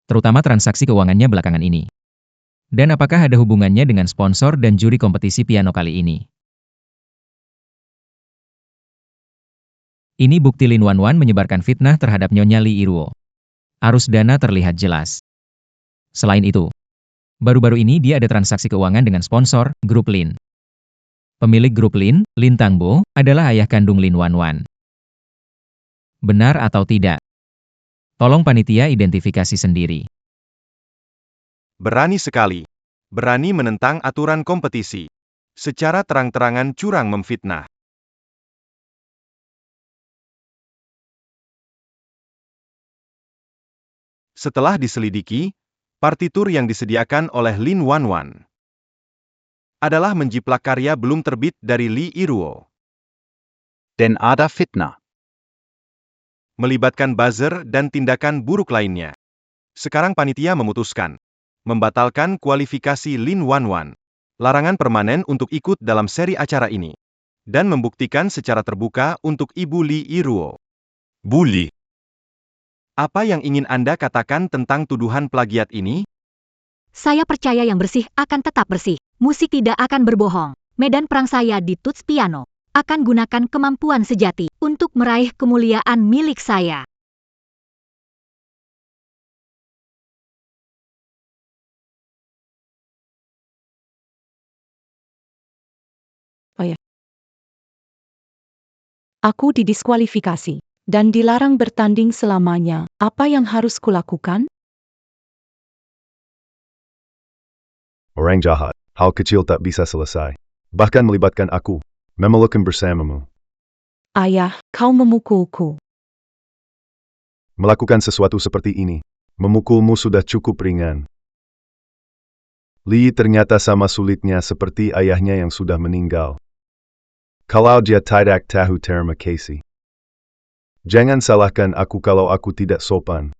terutama transaksi keuangannya belakangan ini. Dan apakah ada hubungannya dengan sponsor dan juri kompetisi piano kali ini? Ini bukti Lin Wanwan menyebarkan fitnah terhadap Nyonya Li Iruo. Arus dana terlihat jelas. Selain itu, baru-baru ini dia ada transaksi keuangan dengan sponsor, Grup Lin. Pemilik Grup Lin, Lin Tangbo, adalah ayah kandung Lin Wanwan. Benar atau tidak? Tolong panitia identifikasi sendiri. Berani sekali. Berani menentang aturan kompetisi. Secara terang-terangan curang memfitnah. Setelah diselidiki, partitur yang disediakan oleh Lin Wanwan adalah menjiplak karya belum terbit dari Li Iruo. Den ada fitnah. Melibatkan buzzer dan tindakan buruk lainnya. Sekarang panitia memutuskan membatalkan kualifikasi Lin Wanwan, larangan permanen untuk ikut dalam seri acara ini, dan membuktikan secara terbuka untuk Ibu Li Iruo. Bu Li, Apa yang ingin Anda katakan tentang tuduhan plagiat ini? Saya percaya yang bersih akan tetap bersih. Musik tidak akan berbohong. Medan perang saya di tuts piano akan gunakan kemampuan sejati untuk meraih kemuliaan milik saya. Aku didiskualifikasi dan dilarang bertanding selamanya. Apa yang harus kulakukan? Orang jahat, hal kecil tak bisa selesai. Bahkan melibatkan aku, memelukkan bersamamu. Ayah, kau memukulku. Melakukan sesuatu seperti ini, memukulmu sudah cukup ringan. Li ternyata sama sulitnya seperti ayahnya yang sudah meninggal. Kalau dia tidak tahu terima kasih. Jangan salahkan aku kalau aku tidak sopan.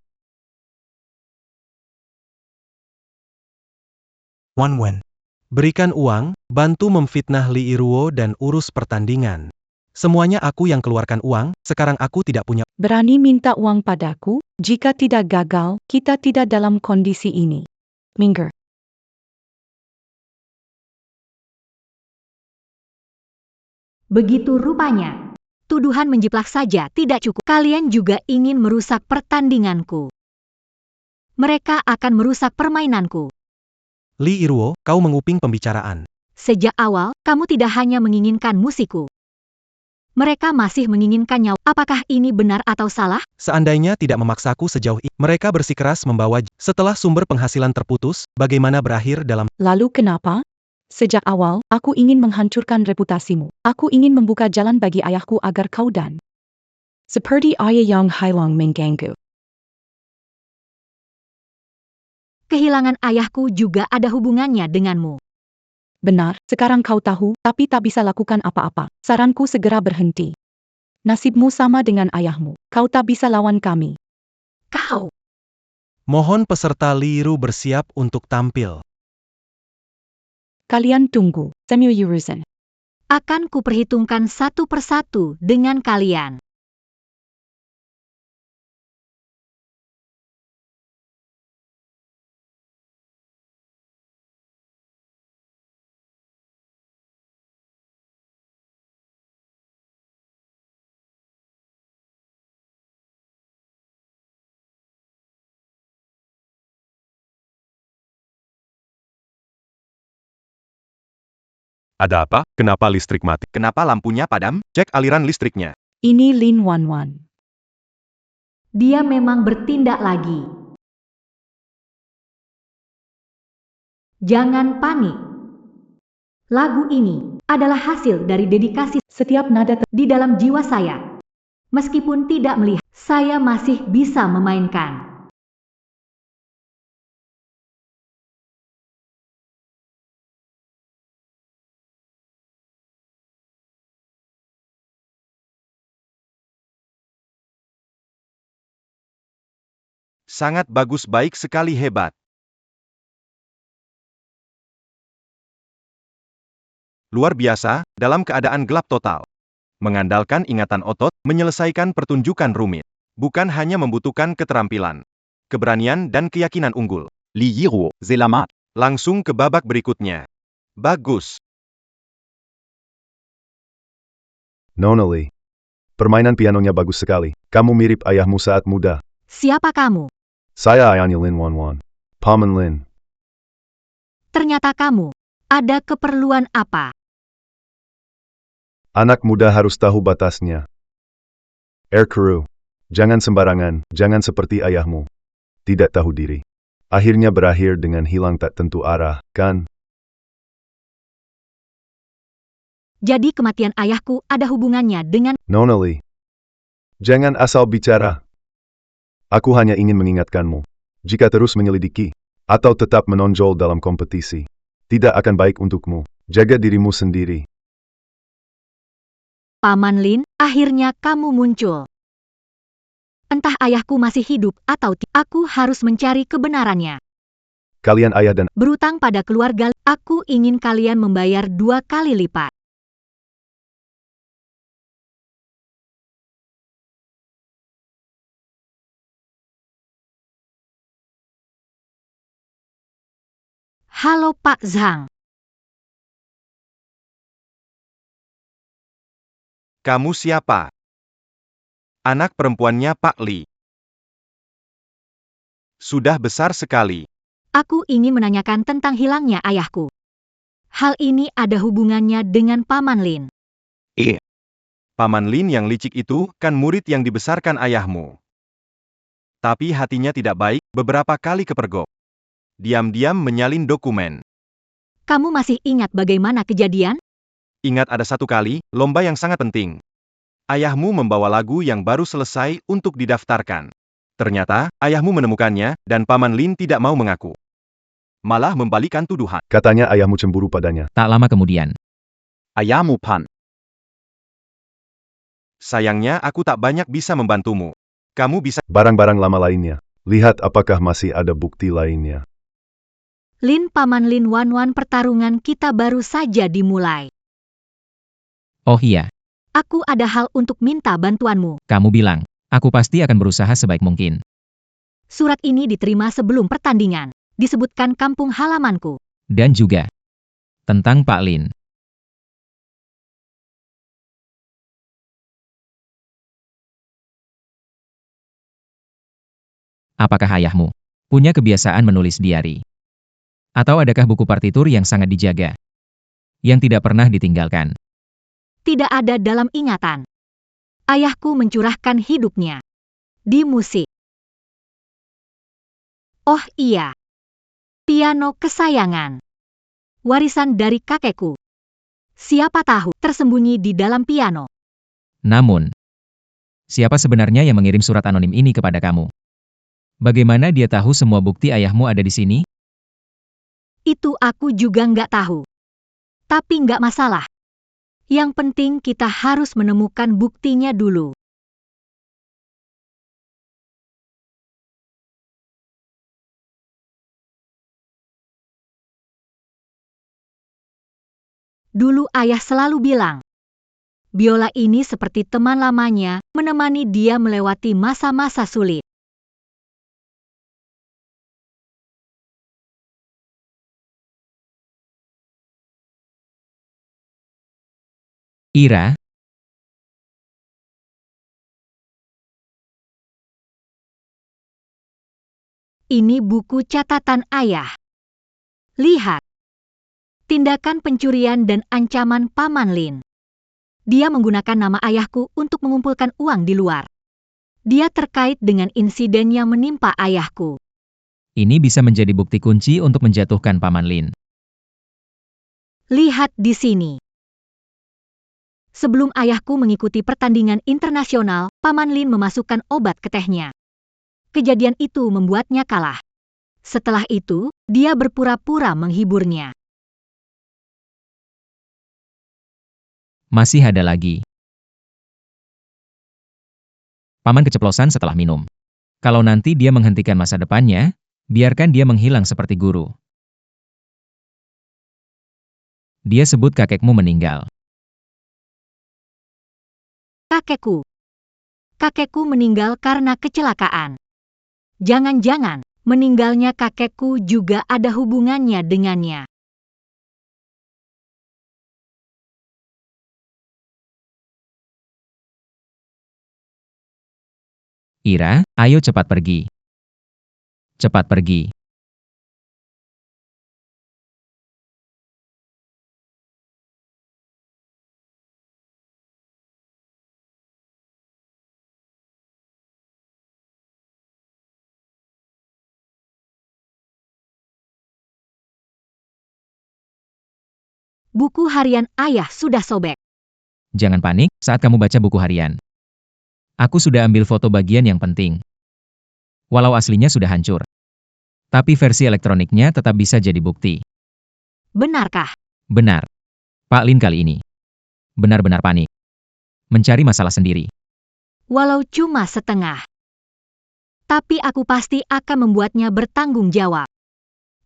Wanwan. Berikan uang, bantu memfitnah Li Iruo dan urus pertandingan. Semuanya aku yang keluarkan uang, sekarang aku tidak punya. Berani minta uang padaku? Jika tidak gagal, kita tidak dalam kondisi ini. Minggir. Begitu rupanya. Tuduhan menjiplak saja tidak cukup. Kalian juga ingin merusak pertandinganku. Mereka akan merusak permainanku. Li Iruo, kau menguping pembicaraan. Sejak awal, kamu tidak hanya menginginkan musikku. Mereka masih menginginkan nyawa. Apakah ini benar atau salah? Seandainya tidak memaksaku sejauh ini, mereka bersikeras membawa. Setelah sumber penghasilan terputus, bagaimana berakhir dalam. Lalu kenapa? Sejak awal, aku ingin menghancurkan reputasimu. Aku ingin membuka jalan bagi ayahku agar kau dan seperti ayah yang hilang mengganggu. Kehilangan ayahku juga ada hubungannya denganmu. Benar, sekarang kau tahu, tapi tak bisa lakukan apa-apa. Saranku segera berhenti. Nasibmu sama dengan ayahmu. Kau tak bisa lawan kami. Kau. Mohon peserta Li Iruo bersiap untuk tampil. Kalian tunggu, Samuel Yuruzen. Akan kuperhitungkan satu persatu dengan kalian. Ada apa? Kenapa listrik mati? Kenapa lampunya padam? Cek aliran listriknya. Ini Lin Wanwan. Dia memang bertindak lagi. Jangan panik. Lagu ini adalah hasil dari dedikasi Setiap nada di dalam jiwa saya. Meskipun tidak melihat, saya masih bisa memainkan. Sangat bagus, baik sekali, hebat. Luar biasa, dalam keadaan gelap total. Mengandalkan ingatan otot, menyelesaikan pertunjukan rumit. Bukan hanya membutuhkan keterampilan, keberanian dan keyakinan unggul. Li Yiro, Selamat. Langsung ke babak berikutnya. Bagus. Nona Lee. Permainan pianonya bagus sekali. Kamu mirip ayahmu saat muda. Siapa kamu? Saya ayahnya Lin Wanwan. Paman Lin. Ternyata kamu. Ada keperluan apa? Anak muda harus tahu batasnya. Kuru. Jangan sembarangan, jangan seperti ayahmu. Tidak tahu diri. Akhirnya berakhir dengan hilang tak tentu arah, kan? Jadi kematian ayahku ada hubungannya dengan... Nona Lee. Jangan asal bicara. Aku hanya ingin mengingatkanmu. Jika terus menyelidiki, atau tetap menonjol dalam kompetisi, tidak akan baik untukmu. Jaga dirimu sendiri. Paman Lin, akhirnya kamu muncul. Entah ayahku masih hidup atau tidak, aku harus mencari kebenarannya. Kalian ayah dan Berutang pada keluarga, aku ingin kalian membayar 2 kali lipat. Halo Pak Zhang. Kamu siapa? Anak perempuannya Pak Li. Sudah besar sekali. Aku ingin menanyakan tentang hilangnya ayahku. Hal ini ada hubungannya dengan Paman Lin. Paman Lin yang licik itu kan murid yang dibesarkan ayahmu. Tapi hatinya tidak baik, beberapa kali kepergok. Diam-diam menyalin dokumen. Kamu masih ingat bagaimana kejadian? Ingat ada satu kali, lomba yang sangat penting. Ayahmu membawa lagu yang baru selesai untuk didaftarkan. Ternyata, ayahmu menemukannya, dan Paman Lin tidak mau mengaku. Malah membalikkan tuduhan. katanya ayahmu cemburu padanya. Tak lama kemudian, Ayahmu Pan. Sayangnya aku tak banyak bisa membantumu. Kamu bisa... Barang-barang lama lainnya. Lihat apakah masih ada bukti lainnya. Lin Paman Lin Wanwan, pertarungan kita baru saja dimulai. oh iya, Aku ada hal untuk minta bantuanmu. kamu bilang, aku pasti akan berusaha sebaik mungkin. Surat ini diterima sebelum pertandingan. Disebutkan kampung halamanku. Dan juga, tentang Pak Lin. Apakah ayahmu punya kebiasaan menulis diari? Atau adakah buku partitur yang sangat dijaga, yang tidak pernah ditinggalkan? Tidak ada dalam ingatan. Ayahku mencurahkan hidupnya di musik. Oh iya, piano kesayangan. Warisan dari kakekku. Siapa tahu tersembunyi di dalam piano. Namun, siapa sebenarnya yang mengirim surat anonim ini kepada kamu? Bagaimana dia tahu semua bukti ayahmu ada di sini? Itu aku juga nggak tahu. Tapi nggak masalah. Yang penting kita harus menemukan buktinya dulu. Dulu ayah selalu bilang, biola ini seperti teman lamanya, menemani dia melewati masa-masa sulit. Ira, Ini buku catatan ayah. Lihat. Tindakan pencurian dan ancaman Paman Lin. dia menggunakan nama ayahku untuk mengumpulkan uang di luar. Dia terkait dengan insiden yang menimpa ayahku. Ini bisa menjadi bukti kunci untuk menjatuhkan Paman Lin. Lihat di sini. Sebelum ayahku mengikuti pertandingan internasional, Paman Lin memasukkan obat ke tehnya. Kejadian itu membuatnya kalah. Setelah itu, dia berpura-pura menghiburnya. Masih ada lagi. Paman keceplosan setelah minum. Kalau nanti dia menghentikan masa depannya, biarkan dia menghilang seperti guru. Dia sebut kakekmu meninggal. Kakekku. Kakekku meninggal karena kecelakaan. Jangan-jangan, meninggalnya kakekku juga ada hubungannya dengannya. Ira, ayo cepat pergi. Cepat pergi. Buku harian ayah sudah sobek. Jangan panik saat kamu baca buku harian. Aku sudah ambil foto bagian yang penting. Walau aslinya sudah hancur. Tapi versi elektroniknya tetap bisa jadi bukti. Benarkah? Benar. Pak Lin kali ini benar-benar panik. Mencari masalah sendiri. Walau cuma setengah. Tapi aku pasti akan membuatnya bertanggung jawab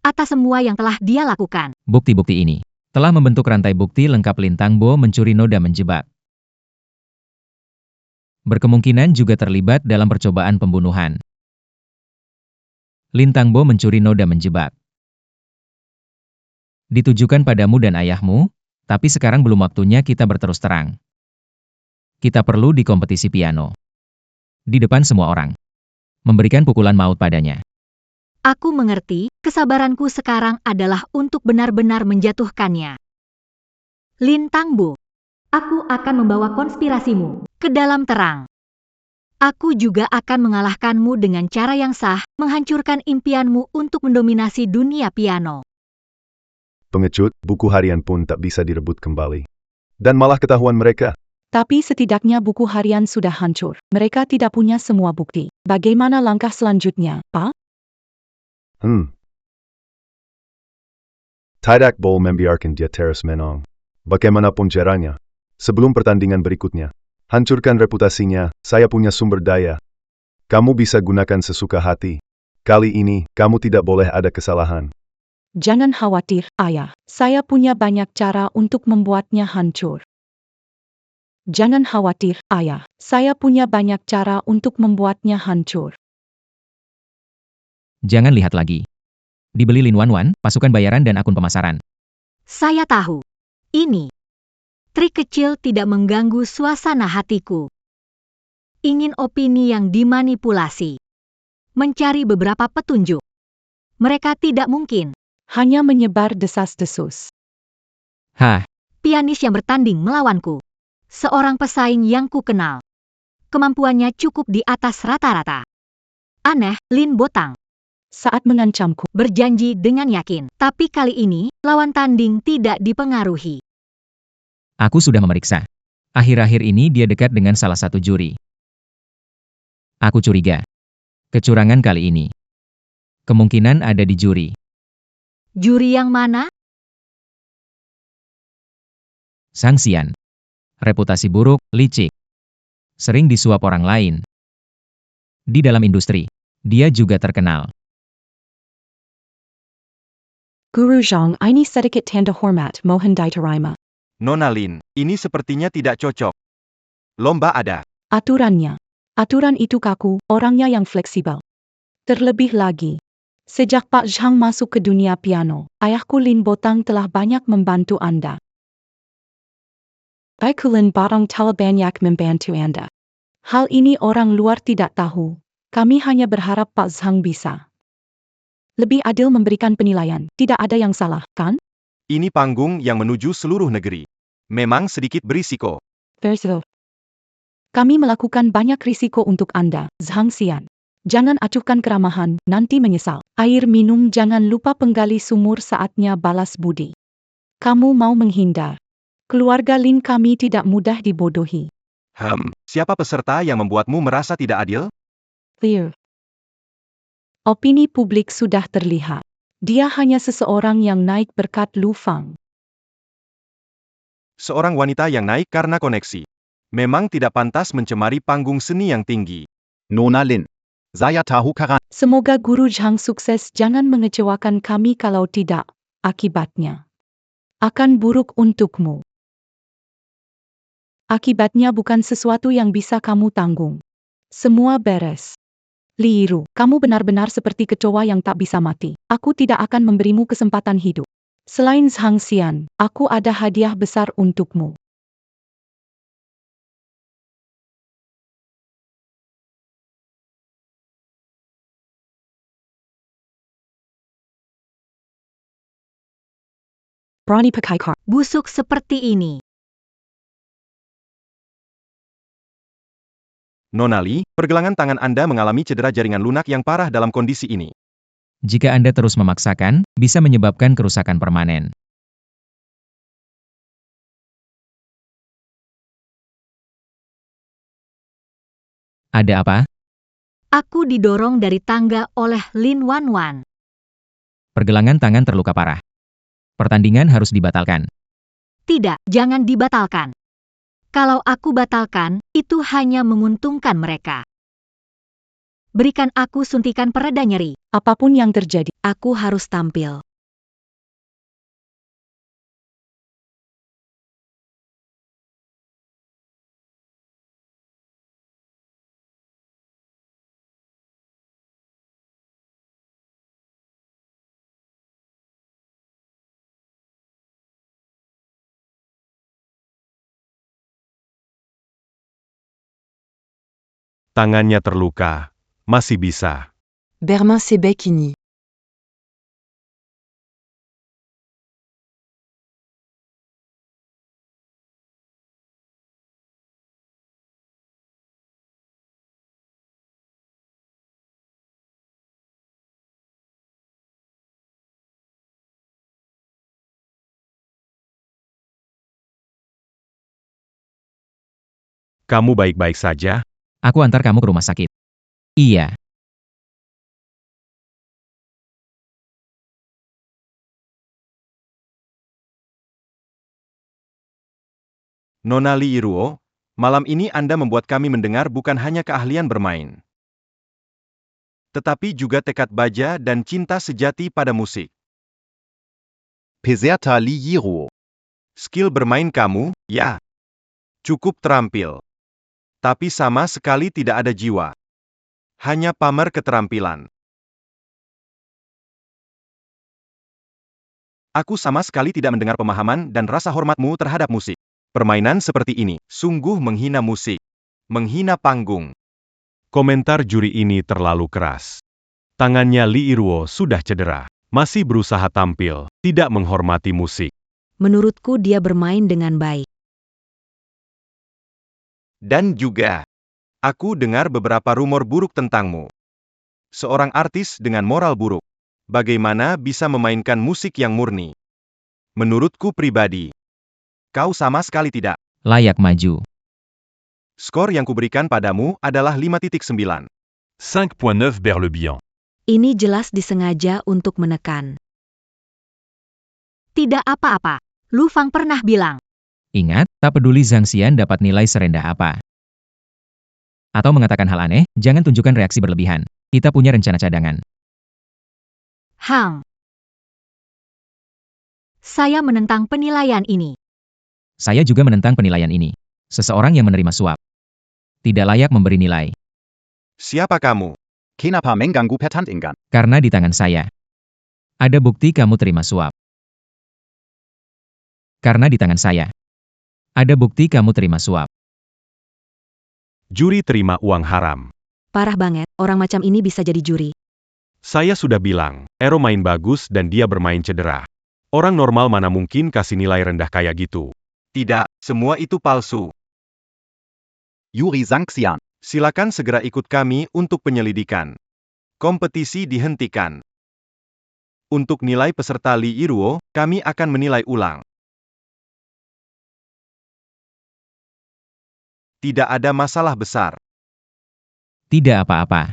atas semua yang telah dia lakukan. Bukti-bukti ini telah membentuk rantai bukti lengkap Lin Tangbo mencuri noda menjebak. Berkemungkinan juga terlibat dalam percobaan pembunuhan. Lin Tangbo mencuri noda menjebak. Ditujukan padamu dan ayahmu, tapi sekarang belum waktunya kita berterus terang. Kita perlu di kompetisi piano. Di depan semua orang. Memberikan pukulan maut padanya. Aku mengerti, kesabaranku sekarang adalah untuk benar-benar menjatuhkannya. Lin Tangbo, aku akan membawa konspirasimu ke dalam terang. Aku juga akan mengalahkanmu dengan cara yang sah, menghancurkan impianmu untuk mendominasi dunia piano. Pengecut, buku harian pun tak bisa direbut kembali. Dan malah ketahuan mereka. Tapi setidaknya buku harian sudah hancur. Mereka tidak punya semua bukti. Bagaimana langkah selanjutnya, Pak? Tidak boleh membiarkan dia terus menang. Bagaimanapun caranya. Sebelum pertandingan berikutnya. Hancurkan reputasinya, saya punya sumber daya. Kamu bisa gunakan sesuka hati. Kali ini, kamu tidak boleh ada kesalahan. Jangan khawatir, ayah. Saya punya banyak cara untuk membuatnya hancur. Jangan khawatir, ayah. Saya punya banyak cara untuk membuatnya hancur. Jangan lihat lagi. Dibeli Lin Wanwan, pasukan bayaran dan akun pemasaran. Saya tahu. Ini. Trik kecil tidak mengganggu suasana hatiku. Ingin opini yang dimanipulasi. Mencari beberapa petunjuk. Mereka tidak mungkin. Hanya menyebar desas-desus. Hah, Pianis yang bertanding melawanku. Seorang pesaing yang ku kenal. Kemampuannya cukup di atas rata-rata. Aneh, Lin Botang. Saat mengancamku, Berjanji dengan yakin. Tapi kali ini, lawan tanding tidak dipengaruhi. aku sudah memeriksa. Akhir-akhir ini dia dekat dengan salah satu juri. Aku curiga. Kecurangan kali ini. Kemungkinan ada di juri. Juri yang mana? Sang Xian. Reputasi buruk, licik. Sering disuap orang lain. Di dalam industri, dia juga terkenal. Guru Zhang ini sedikit tanda hormat mohon diterima. Nona Lin, ini sepertinya tidak cocok. Lomba ada. Aturannya. Aturan itu kaku, orangnya yang fleksibel. Terlebih lagi, sejak Pak Zhang masuk ke dunia piano, ayahku Lin Botang telah banyak membantu Anda. Ayahku Lin Botang telah banyak membantu Anda. Hal ini orang luar tidak tahu. Kami hanya berharap Pak Zhang bisa lebih adil memberikan penilaian. Tidak ada yang salah, kan? Ini panggung yang menuju seluruh negeri. Memang sedikit berisiko. Verso. Kami melakukan banyak risiko untuk Anda, Zhang Xian. Jangan acuhkan keramahan, nanti menyesal. Air minum, jangan lupa penggali sumur, saatnya balas budi. Kamu mau menghindar. Keluarga Lin kami tidak mudah dibodohi. Siapa peserta yang membuatmu merasa tidak adil? Clear. Opini publik sudah terlihat. Dia hanya seseorang yang naik berkat Lu Fang. Seorang wanita yang naik karena koneksi. Memang tidak pantas mencemari panggung seni yang tinggi. Nona Lin. Saya tahu karena Semoga Guru Zhang sukses, jangan mengecewakan kami, kalau tidak, akibatnya akan buruk untukmu. Akibatnya bukan sesuatu yang bisa kamu tanggung. Semua beres. Liru, kamu benar-benar seperti kecoa yang tak bisa mati. Aku tidak akan memberimu kesempatan hidup. Selain Zhang Xian, aku ada hadiah besar untukmu. Berani pakai kar. Busuk seperti ini. Nona Li, pergelangan tangan Anda mengalami cedera jaringan lunak yang parah dalam kondisi ini. Jika Anda terus memaksakan, bisa menyebabkan kerusakan permanen. Ada apa? Aku didorong dari tangga oleh Lin Wanwan. Pergelangan tangan terluka parah. Pertandingan harus dibatalkan. Tidak, jangan dibatalkan. Kalau aku batalkan, itu hanya menguntungkan mereka. Berikan aku suntikan pereda nyeri. Apapun yang terjadi, Aku harus tampil. Tangannya terluka. Masih bisa. Bermain Sebekini. Kamu baik-baik saja? Aku antar kamu ke rumah sakit. Iya. Nona Li Iruo, malam ini Anda membuat kami mendengar bukan hanya keahlian bermain, tetapi juga tekad baja dan cinta sejati pada musik. Peserta Li Yiruo. Skill bermain kamu, ya, cukup terampil. Tapi sama sekali tidak ada jiwa. Hanya pamer keterampilan. Aku sama sekali tidak mendengar pemahaman dan rasa hormatmu terhadap musik. Permainan seperti ini, sungguh menghina musik. Menghina panggung. Komentar juri ini terlalu keras. Tangannya Li Iruo sudah cedera. Masih berusaha tampil, tidak menghormati musik. Menurutku dia bermain dengan baik. Dan juga, aku dengar beberapa rumor buruk tentangmu. Seorang artis dengan moral buruk. Bagaimana bisa memainkan musik yang murni? Menurutku pribadi, kau sama sekali tidak. Layak maju. Skor yang kuberikan padamu adalah 5.9. 5.9 Berlebihan. Ini jelas disengaja untuk menekan. Tidak apa-apa. Lu Fang pernah bilang. Ingat, tak peduli Zhang Xian dapat nilai serendah apa. Atau mengatakan hal aneh, jangan tunjukkan reaksi berlebihan. Kita punya rencana cadangan. Hang. Saya menentang penilaian ini. Saya juga menentang penilaian ini. Seseorang yang menerima suap tidak layak memberi nilai. Siapa kamu? Kenapa mengganggu pertandingan? Karena di tangan saya ada bukti kamu terima suap. Karena di tangan saya ada bukti kamu terima suap. Juri terima uang haram. Parah banget, orang macam ini bisa jadi juri. Saya sudah bilang, Ero main bagus dan dia bermain cedera. Orang normal mana mungkin kasih nilai rendah kayak gitu. Tidak, semua itu palsu. Yuri Zhangxian. Silakan segera ikut kami untuk penyelidikan. Kompetisi dihentikan. Untuk nilai peserta Li Yiruo, kami akan menilai ulang. Tidak ada masalah besar. Tidak apa-apa.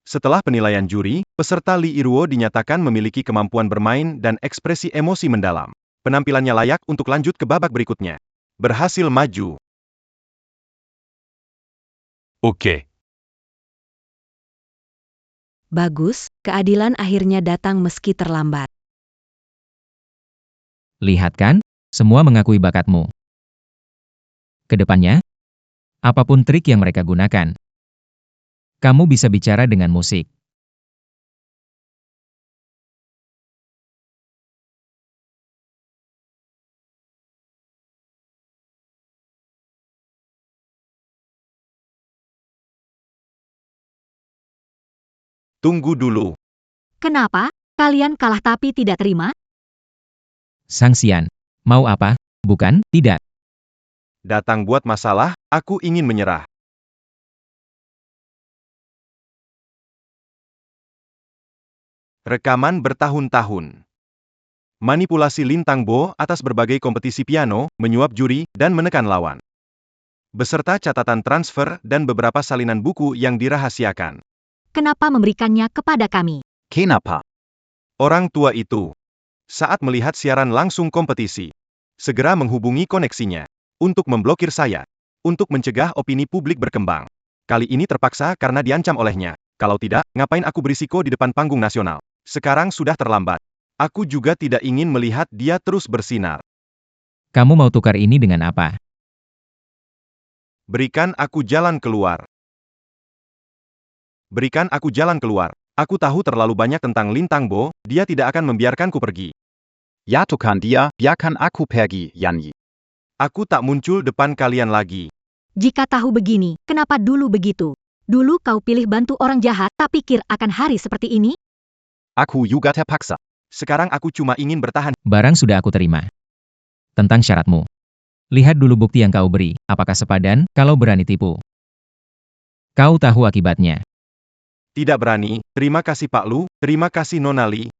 Setelah penilaian juri, peserta Li Yiruo dinyatakan memiliki kemampuan bermain dan ekspresi emosi mendalam. Penampilannya layak untuk lanjut ke babak berikutnya. Berhasil maju. Ok. Bagus, keadilan akhirnya datang meski terlambat. Lihat kan, semua mengakui bakatmu. Kedepannya, apapun trik yang mereka gunakan, kamu bisa bicara dengan musik. Tunggu dulu. Kenapa? Kalian kalah tapi tidak terima? Zhangxian, mau apa? Bukan, tidak. Datang buat masalah, aku ingin menyerah. Rekaman bertahun-tahun. Manipulasi Lin Tangbo atas berbagai kompetisi piano, menyuap juri, dan menekan lawan. Beserta catatan transfer dan beberapa salinan buku yang dirahasiakan. Kenapa memberikannya kepada kami? Kenapa? Orang tua itu, saat melihat siaran langsung kompetisi, segera menghubungi koneksinya untuk memblokir saya, untuk mencegah opini publik berkembang. Kali ini terpaksa karena diancam olehnya. Kalau tidak, ngapain aku berisiko di depan panggung nasional? Sekarang sudah terlambat. Aku juga tidak ingin melihat dia terus bersinar. Kamu mau tukar ini dengan apa? Berikan aku jalan keluar. Berikan aku jalan keluar. Aku tahu terlalu banyak tentang Lin Tangbo, dia tidak akan membiarkanku pergi. Ya tukang dia, biarkan aku pergi, Yanyi. Aku tak muncul depan kalian lagi. Jika tahu begini, kenapa dulu begitu? Dulu kau pilih bantu orang jahat, tak pikir akan hari seperti ini? Aku juga terpaksa. Sekarang aku cuma ingin bertahan. Barang sudah aku terima. Tentang syaratmu. Lihat dulu bukti yang kau beri, apakah sepadan, kalau berani tipu. Kau tahu akibatnya. Tidak berani. Terima kasih Pak Lu, terima kasih Nona Li.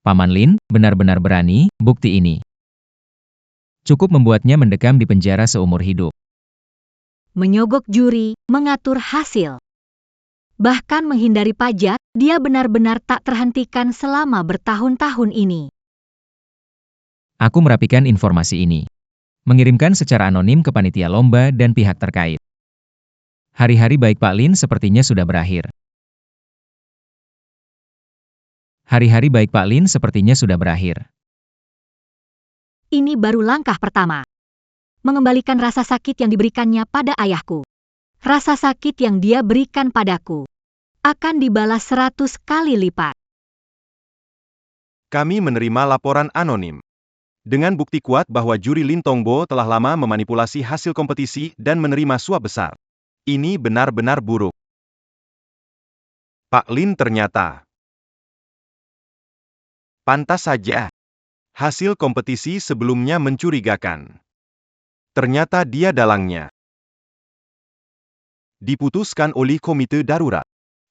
Paman Lin, benar-benar berani, bukti ini. Cukup membuatnya mendekam di penjara seumur hidup. Menyogok juri, mengatur hasil. Bahkan menghindari pajak, dia benar-benar tak terhentikan selama bertahun-tahun ini. Aku merapikan informasi ini. Mengirimkan secara anonim ke panitia lomba dan pihak terkait. Hari-hari baik Pak Lin sepertinya sudah berakhir. Hari-hari baik Pak Lin sepertinya sudah berakhir. Ini baru langkah pertama. Mengembalikan rasa sakit yang diberikannya pada ayahku. Rasa sakit yang dia berikan padaku akan dibalas 100 kali lipat. Kami menerima laporan anonim. Dengan bukti kuat bahwa juri Lin Tongbo telah lama memanipulasi hasil kompetisi dan menerima suap besar. Ini benar-benar buruk. Pak Lin ternyata. Pantas saja. Hasil kompetisi sebelumnya mencurigakan. Ternyata dia dalangnya. Diputuskan oleh komite darurat.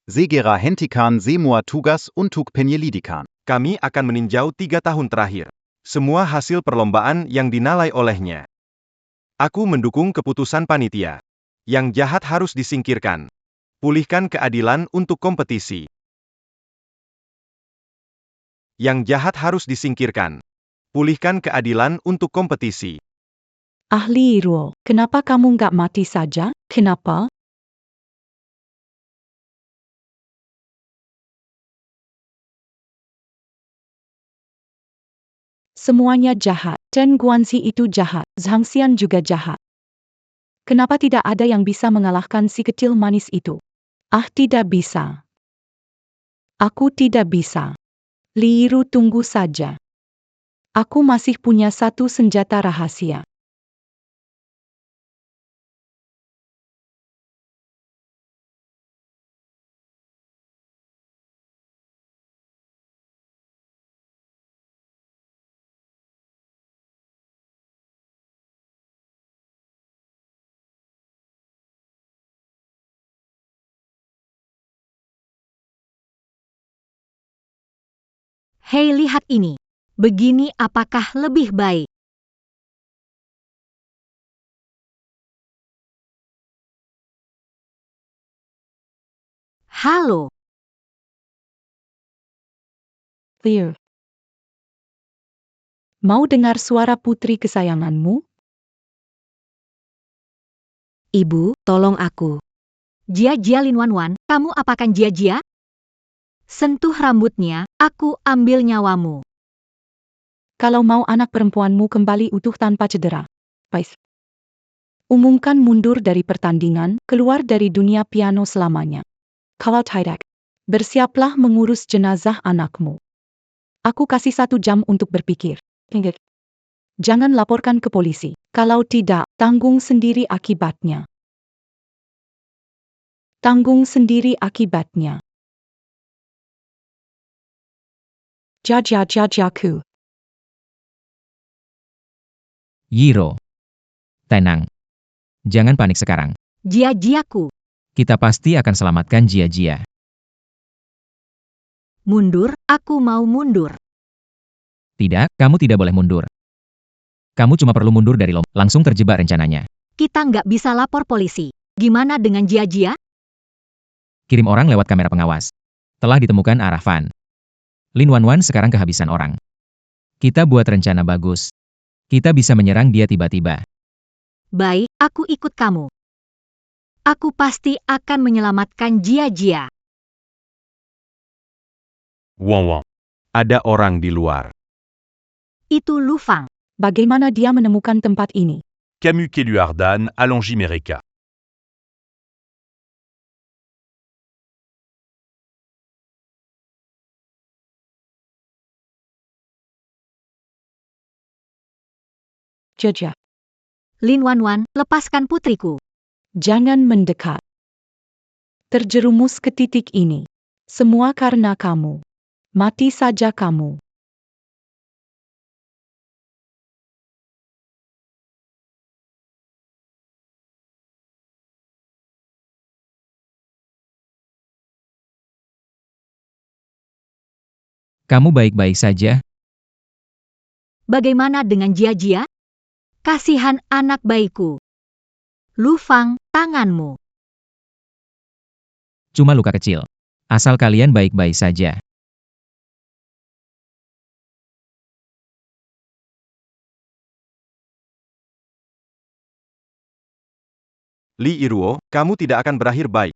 Segera hentikan semua tugas untuk penyelidikan. Kami akan meninjau 3 tahun terakhir. Semua hasil perlombaan yang dinilai olehnya. Aku mendukung keputusan panitia. Yang jahat harus disingkirkan. Pulihkan keadilan untuk kompetisi. Yang jahat harus disingkirkan. Pulihkan keadilan untuk kompetisi. Ahli Yiruo, kenapa kamu nggak mati saja? Kenapa? Semuanya jahat. Chen Guanxi itu jahat. Zhangxian juga jahat. Kenapa tidak ada yang bisa mengalahkan si kecil manis itu? Ah, tidak bisa. Aku tidak bisa. Li Yiru, tunggu saja. Aku masih punya satu senjata rahasia. Hei, lihat ini. Begini apakah lebih baik? Halo, Clear. Mau dengar suara putri kesayanganmu? Ibu, tolong aku. Jia Lin Wan, kamu apakan Jia? Sentuh rambutnya, aku ambil nyawamu. Kalau mau anak perempuanmu kembali utuh tanpa cedera. Pais. Umumkan mundur dari pertandingan, keluar dari dunia piano selamanya. Kalau tidak, bersiaplah mengurus jenazah anakmu. Aku kasih 1 jam untuk berpikir. Ingat. Jangan laporkan ke polisi. Kalau tidak, tanggung sendiri akibatnya. Tanggung sendiri akibatnya. Jajaku. Yiro. Tenang. Jangan panik sekarang. Jiaku. Kita pasti akan selamatkan Jia. Mundur, aku mau mundur. Tidak, kamu tidak boleh mundur. Kamu cuma perlu mundur dari lomba, langsung terjebak rencananya. Kita nggak bisa lapor polisi. Gimana dengan Jia? Kirim orang lewat kamera pengawas. Telah ditemukan arah Van. Lin Wan sekarang kehabisan orang. Kita buat rencana bagus. Kita bisa menyerang dia tiba-tiba. Baik, aku ikut kamu. Aku pasti akan menyelamatkan Jia. Wang. Ada orang di luar. Itu Lu Fang. Bagaimana dia menemukan tempat ini? Camus Keluardan à Langimérica. Jaja. Lin Wan, lepaskan putriku. Jangan mendekat. Terjerumus ke titik ini. Semua karena kamu. Mati saja kamu. Kamu baik-baik saja? Bagaimana dengan Jia? Kasihan anak bayiku. Lu Fang, tanganmu. Cuma luka kecil. Asal kalian baik-baik saja. Li Iruo, kamu tidak akan berakhir baik.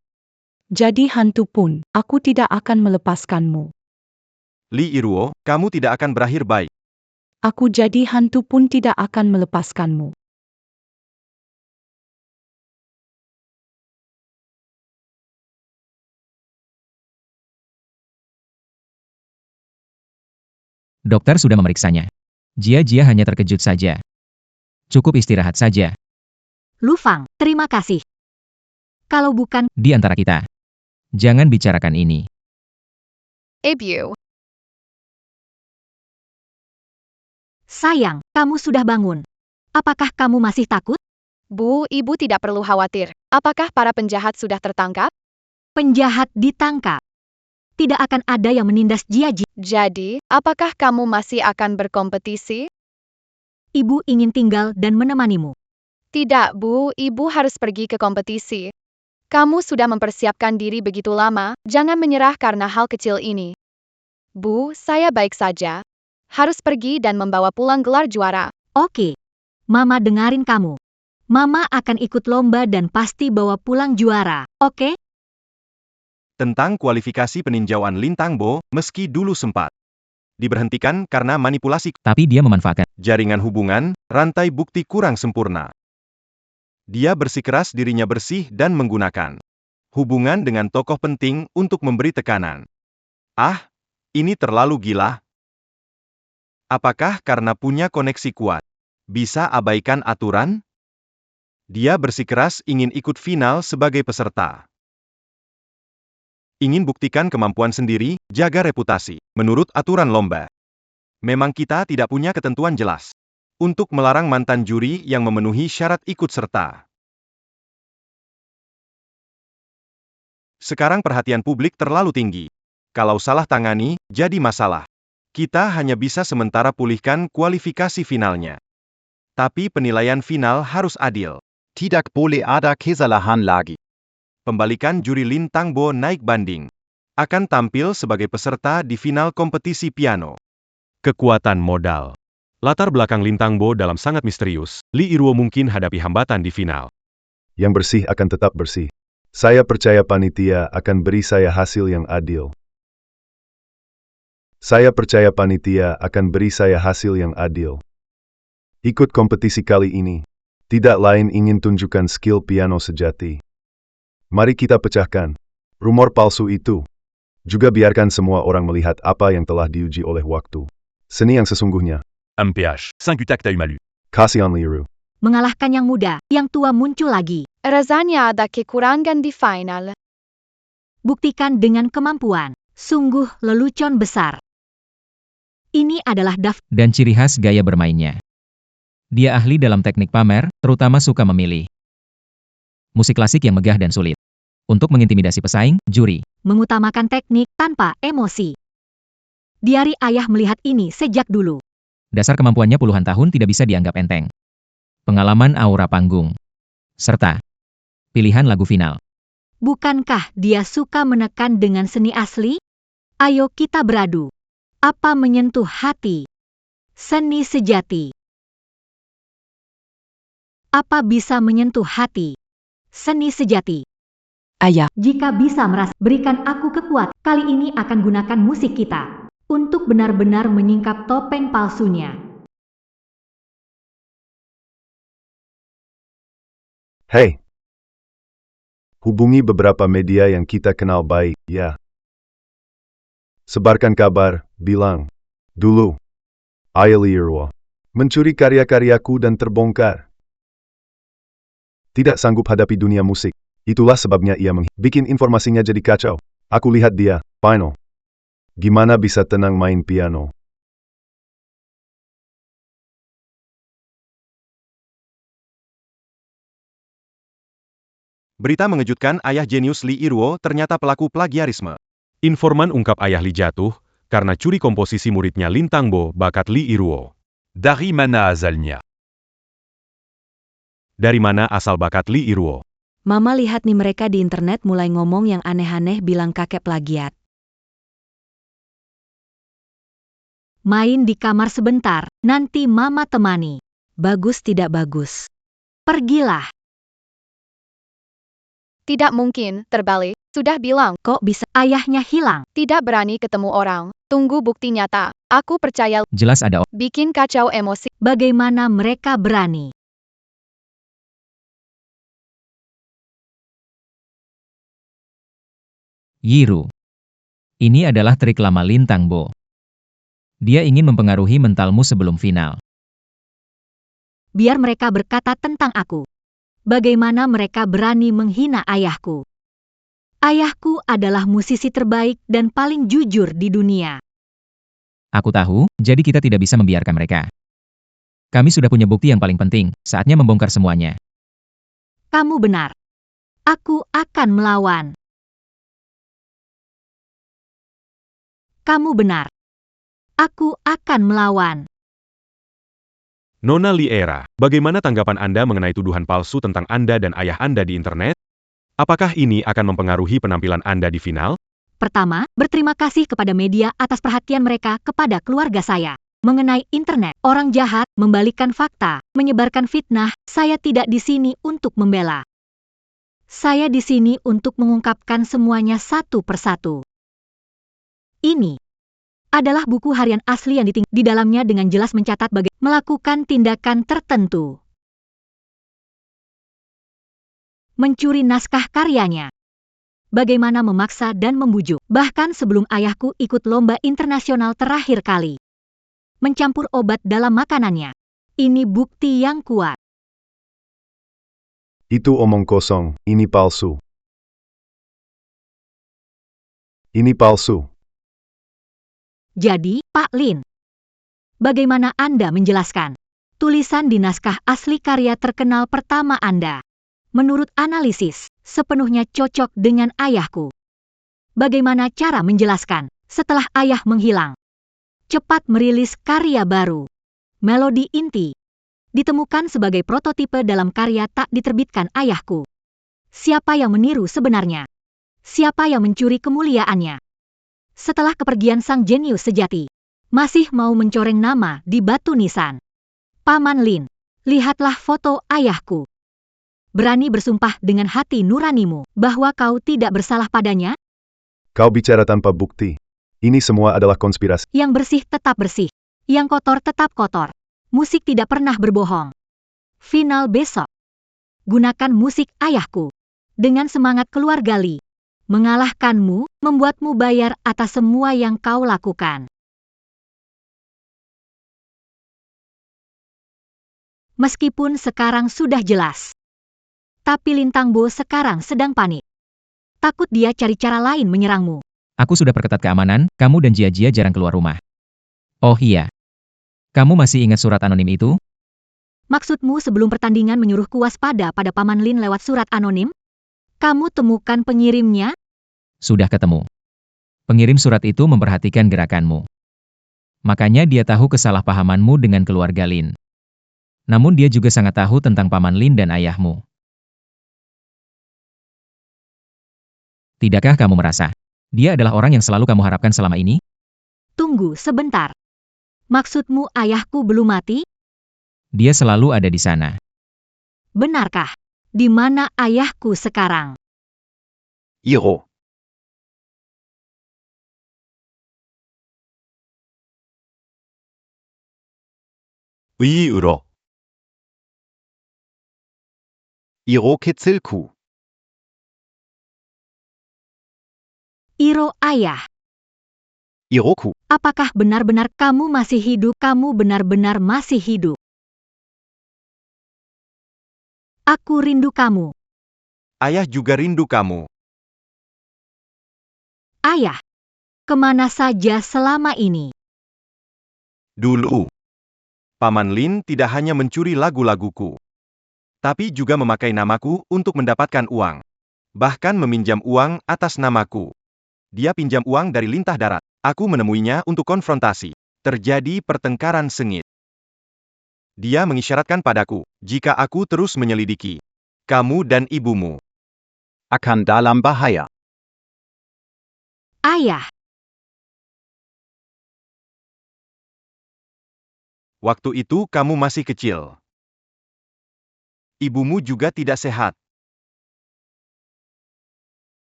Jadi hantu pun, aku tidak akan melepaskanmu. Li Iruo, kamu tidak akan berakhir baik. Aku jadi hantu pun tidak akan melepaskanmu. Dokter sudah memeriksanya. Jia hanya terkejut saja. Cukup istirahat saja. Lu Fang, terima kasih. Kalau bukan Di antara kita. Jangan bicarakan ini. Ibu, sayang, kamu sudah bangun. Apakah kamu masih takut? Bu, Ibu tidak perlu khawatir. Apakah para penjahat sudah tertangkap? Penjahat ditangkap. Tidak akan ada yang menindas Jia. Jadi, apakah kamu masih akan berkompetisi? Ibu ingin tinggal dan menemanimu. Tidak, Bu, Ibu harus pergi ke kompetisi. Kamu sudah mempersiapkan diri begitu lama, jangan menyerah karena hal kecil ini. Bu, saya baik saja. Harus pergi dan membawa pulang gelar juara. Oke. Mama dengarin kamu. Mama akan ikut lomba dan pasti bawa pulang juara, oke? Tentang kualifikasi peninjauan Lintang Bo, meski dulu sempat diberhentikan karena manipulasi Tapi dia memanfaatkan. jaringan hubungan, rantai bukti kurang sempurna. Dia bersikeras dirinya bersih dan menggunakan hubungan dengan tokoh penting untuk memberi tekanan. Ah, ini terlalu gila. Apakah karena punya koneksi kuat, bisa abaikan aturan? Dia bersikeras ingin ikut final sebagai peserta. Ingin buktikan kemampuan sendiri, jaga reputasi. Menurut aturan lomba, memang kita tidak punya ketentuan jelas untuk melarang mantan juri yang memenuhi syarat ikut serta. Sekarang perhatian publik terlalu tinggi. Kalau salah tangani, jadi masalah. Kita hanya bisa sementara pulihkan kualifikasi finalnya. Tapi penilaian final harus adil. Tidak boleh ada kesalahan lagi. Pembalikan juri Lin Tangbo naik banding. Akan tampil sebagai peserta di final kompetisi piano. Kekuatan modal. Latar belakang Lin Tangbo dalam sangat misterius, Lee Iruo mungkin hadapi hambatan di final. Yang bersih akan tetap bersih. Saya percaya panitia akan beri saya hasil yang adil. Saya percaya panitia akan beri saya hasil yang adil. Ikut kompetisi kali ini, tidak lain ingin tunjukkan skill piano sejati. Mari kita pecahkan rumor palsu itu. Juga biarkan semua orang melihat apa yang telah diuji oleh waktu. Seni yang sesungguhnya. MPH, 5 UTAC Taumalu. Kasihan Liru. Mengalahkan yang muda, yang tua muncul lagi. Rasanya ada kekurangan di final. Buktikan dengan kemampuan. Sungguh lelucon besar. Ini adalah dan ciri khas gaya bermainnya. Dia ahli dalam teknik pamer, terutama suka memilih musik klasik yang megah dan sulit. Untuk mengintimidasi pesaing, juri mengutamakan teknik tanpa emosi. Diari ayah melihat ini sejak dulu. Dasar kemampuannya puluhan tahun tidak bisa dianggap enteng. Pengalaman aura panggung. Serta pilihan lagu final. Bukankah dia suka menekan dengan seni asli? Ayo kita beradu. Apa menyentuh hati? Seni sejati. Apa bisa menyentuh hati? Seni sejati. Ayah, Jika bisa berikan aku kekuatan, kali ini akan gunakan musik kita untuk benar-benar menyingkap topeng palsunya. Hei. Hubungi beberapa media yang kita kenal baik, ya. Sebarkan kabar, bilang. Dulu. Liruo mencuri karya-karyaku dan terbongkar. Tidak sanggup hadapi dunia musik. Itulah sebabnya ia bikin informasinya jadi kacau. Aku lihat dia, final. Gimana bisa tenang main piano? Berita mengejutkan ayah jenius Lee Iruo ternyata pelaku plagiarisme. Informan ungkap ayah Lee jatuh, karena curi komposisi muridnya Lin Tangbo bakat Lee Iruo. Dari mana asalnya? Dari mana asal bakat Lee Iruo? Mama lihat nih mereka di internet mulai ngomong yang aneh-aneh bilang kakek plagiat. Main di kamar sebentar, nanti mama temani. Bagus tidak bagus. Pergilah. Tidak mungkin, terbalik. Sudah bilang, Kok bisa? Ayahnya hilang. tidak berani ketemu orang. Tunggu bukti nyata. Aku percaya, Jelas ada bikin kacau emosi. Bagaimana mereka berani? Yiru. Ini adalah trik lama Lin Tangbo. Dia ingin mempengaruhi mentalmu sebelum final. Biar mereka berkata tentang aku. Bagaimana mereka berani menghina ayahku? Ayahku adalah musisi terbaik dan paling jujur di dunia. Aku tahu, jadi kita tidak bisa membiarkan mereka. Kami sudah punya bukti yang paling penting, saatnya membongkar semuanya. Kamu benar. Aku akan melawan. Kamu benar. Aku akan melawan. Nona Liera, bagaimana tanggapan Anda mengenai tuduhan palsu tentang Anda dan ayah Anda di internet? Apakah ini akan mempengaruhi penampilan Anda di final? Pertama, berterima kasih kepada media atas perhatian mereka kepada keluarga saya. Mengenai internet, orang jahat, membalikkan fakta, menyebarkan fitnah, saya tidak di sini untuk membela. Saya di sini untuk mengungkapkan semuanya satu persatu. Ini adalah buku harian asli yang di dalamnya dengan jelas mencatat bagaimana melakukan tindakan tertentu. Mencuri naskah karyanya. Bagaimana memaksa dan membujuk. Bahkan sebelum ayahku ikut lomba internasional terakhir kali. Mencampur obat dalam makanannya. Ini bukti yang kuat. Itu omong kosong, ini palsu. Ini palsu. Jadi, Pak Lin, bagaimana Anda menjelaskan tulisan di naskah asli karya terkenal pertama Anda? Menurut analisis, sepenuhnya cocok dengan ayahku. Bagaimana cara menjelaskan setelah ayah menghilang? cepat merilis karya baru. Melodi inti ditemukan sebagai prototipe dalam karya tak diterbitkan ayahku. Siapa yang meniru sebenarnya? Siapa yang mencuri kemuliaannya? Setelah kepergian sang jenius sejati, masih mau mencoreng nama di batu nisan. Paman Lin, lihatlah foto ayahku. Berani bersumpah dengan hati nuranimu bahwa kau tidak bersalah padanya? Kau bicara tanpa bukti. Ini semua adalah konspirasi. Yang bersih tetap bersih, yang kotor tetap kotor. Musik tidak pernah berbohong. Final besok. Gunakan musik ayahku. Dengan semangat keluarga Li. Mengalahkanmu, membuatmu bayar atas semua yang kau lakukan. Meskipun sekarang sudah jelas. Tapi Lintang Bo sekarang sedang panik. Takut dia cari cara lain menyerangmu. Aku sudah perketat keamanan, kamu dan Jia-Jia jarang keluar rumah. Oh iya. Kamu masih ingat surat anonim itu? Maksudmu sebelum pertandingan menyuruhku waspada pada Paman Lin lewat surat anonim? Kamu temukan pengirimnya? Sudah ketemu. Pengirim surat itu memperhatikan gerakanmu. Makanya dia tahu kesalahpahamanmu dengan keluarga Lin. Namun dia juga sangat tahu tentang Paman Lin dan ayahmu. Tidakkah kamu merasa dia adalah orang yang selalu kamu harapkan selama ini? Tunggu sebentar. Maksudmu ayahku belum mati? Dia selalu ada di sana. Benarkah? Di mana ayahku sekarang? Iro. 의으로. Iro Kitzelku. Iro ayah, Iroku. apakah benar-benar kamu masih hidup? Kamu benar-benar masih hidup. Aku rindu kamu. Ayah juga rindu kamu. Ayah, kemana saja selama ini? Dulu, Paman Lin tidak hanya mencuri lagu-laguku, tapi juga memakai namaku untuk mendapatkan uang. Bahkan meminjam uang atas namaku. Dia pinjam uang dari lintah darat. Aku menemuinya untuk konfrontasi. Terjadi pertengkaran sengit. Dia mengisyaratkan padaku, jika aku terus menyelidiki kamu dan ibumu. Akan dalam bahaya. Ayah, Waktu itu kamu masih kecil. Ibumu juga tidak sehat.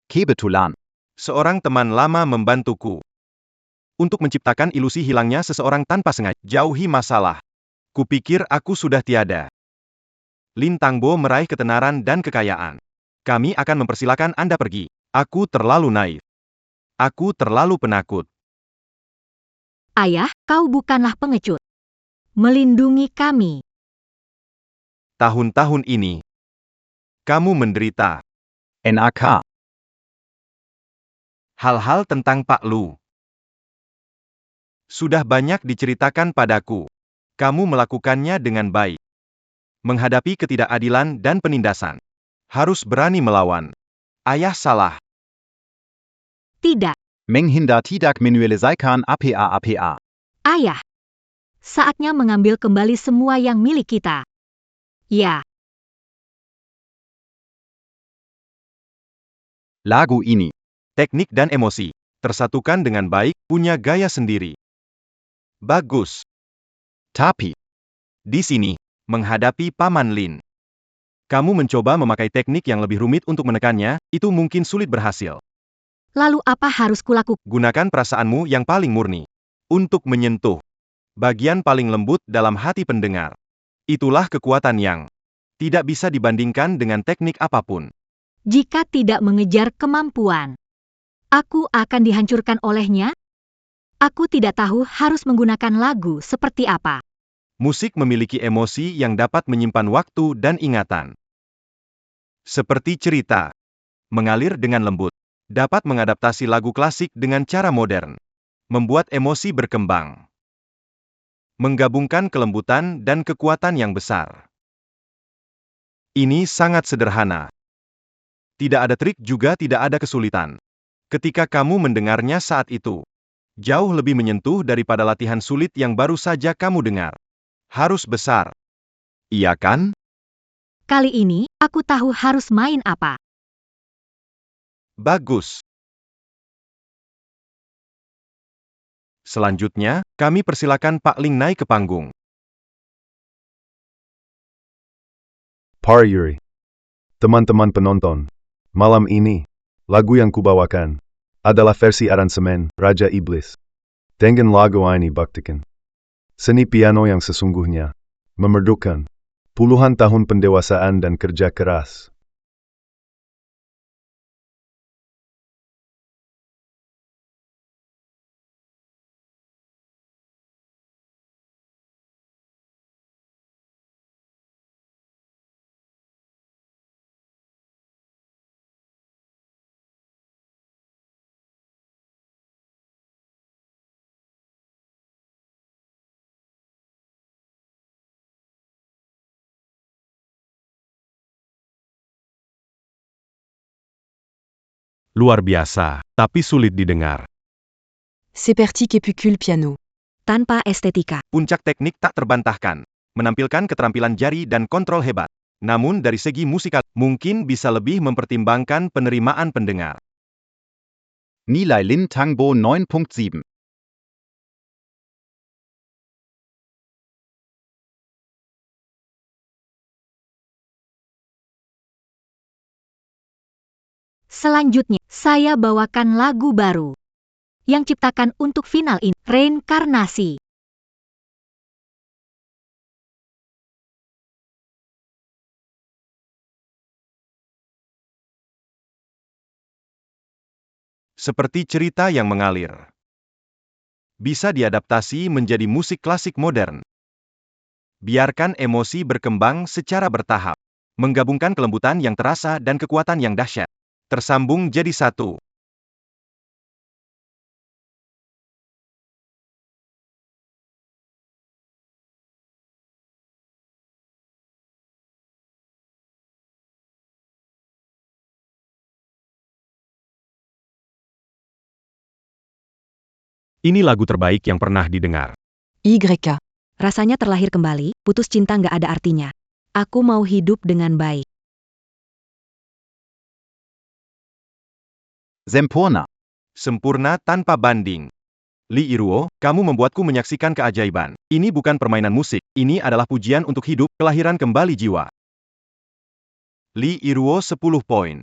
Kebetulan. Seorang teman lama membantuku untuk menciptakan ilusi hilangnya seseorang tanpa sengaja. Jauhi masalah. Kupikir aku sudah tiada. Lintang Bo meraih ketenaran dan kekayaan. Kami akan mempersilakan Anda pergi. Aku terlalu naif. Aku terlalu penakut. ayah, kau bukanlah pengecut. Melindungi kami. Tahun-tahun ini, kamu menderita. NAK. Hal-hal tentang Pak Lu sudah banyak diceritakan padaku. Kamu melakukannya dengan baik. Menghadapi ketidakadilan dan penindasan. Harus berani melawan. Ayah salah. Tidak, Menghindar tidak menyelesaikan apa-apa. ayah. Saatnya mengambil kembali semua yang milik kita. Ya, Lagu ini. Teknik dan emosi tersatukan dengan baik, punya gaya sendiri. Bagus. Tapi. Di sini, menghadapi Paman Lin. Kamu mencoba memakai teknik yang lebih rumit untuk menekannya, itu mungkin sulit berhasil. lalu apa harus kulakukan? Gunakan perasaanmu yang paling murni untuk menyentuh bagian paling lembut dalam hati pendengar. Itulah kekuatan yang tidak bisa dibandingkan dengan teknik apapun. Jika tidak mengejar kemampuan, aku akan dihancurkan olehnya? Aku tidak tahu harus menggunakan lagu seperti apa. Musik memiliki emosi yang dapat menyimpan waktu dan ingatan. Seperti cerita, mengalir dengan lembut, dapat mengadaptasi lagu klasik dengan cara modern, membuat emosi berkembang, menggabungkan kelembutan dan kekuatan yang besar. Ini sangat sederhana. Tidak ada trik juga tidak ada kesulitan. Ketika kamu mendengarnya saat itu, Jauh lebih menyentuh daripada latihan sulit yang baru saja kamu dengar. Harus besar. Iya kan? Kali ini, aku tahu harus main apa. Bagus. Selanjutnya, kami persilakan Pak Ling naik ke panggung. Para Yuri. Teman-teman penonton. Malam ini, lagu yang kubawakan adalah versi aransemen Raja Iblis. Dengan lagu ini buktikan seni piano yang sesungguhnya memerlukan puluhan tahun pendewasaan dan kerja keras. Luar biasa, tapi sulit didengar. Seperti kepikul piano. Tanpa estetika. Puncak teknik tak terbantahkan. Menampilkan keterampilan jari dan kontrol hebat. Namun dari segi musikal, mungkin bisa lebih mempertimbangkan penerimaan pendengar. Nilai Lin Tangbo 9.7. Selanjutnya, saya bawakan lagu baru yang ciptakan untuk final ini, Reinkarnasi. Seperti cerita yang mengalir. Bisa diadaptasi menjadi musik klasik modern. Biarkan emosi berkembang secara bertahap. Menggabungkan kelembutan yang terasa dan kekuatan yang dahsyat. Tersambung jadi satu. Ini lagu terbaik yang pernah didengar. YK. Rasanya terlahir kembali, putus cinta nggak ada artinya. Aku mau hidup dengan baik. Sempurna. Sempurna tanpa banding. Lee Iruo, kamu membuatku menyaksikan keajaiban. Ini bukan permainan musik, ini adalah pujian untuk hidup, kelahiran kembali jiwa. Lee Iruo 10 poin.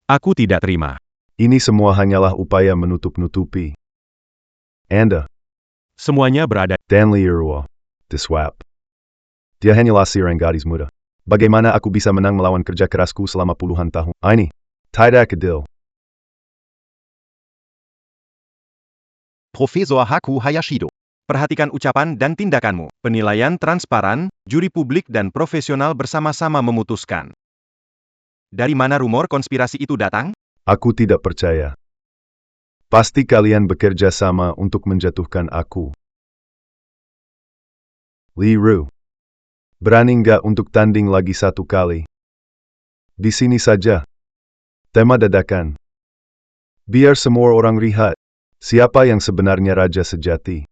Aku tidak terima. Ini semua hanyalah upaya menutup-nutupi. Anda, Semuanya berada. Dan Liruo, diswap. Dia hanyalah seorang gadis muda. Bagaimana aku bisa menang melawan kerja kerasku selama puluhan tahun? Ini tidak adil. Profesor Haku Hayashido. Perhatikan ucapan dan tindakanmu. Penilaian transparan, juri publik dan profesional bersama-sama memutuskan. Dari mana rumor konspirasi itu datang? Aku tidak percaya. Pasti kalian bekerja sama untuk menjatuhkan aku. Liru. Berani nggak untuk tanding lagi satu kali? Di sini saja. Tema dadakan. Biar semua orang lihat. Siapa yang sebenarnya raja sejati?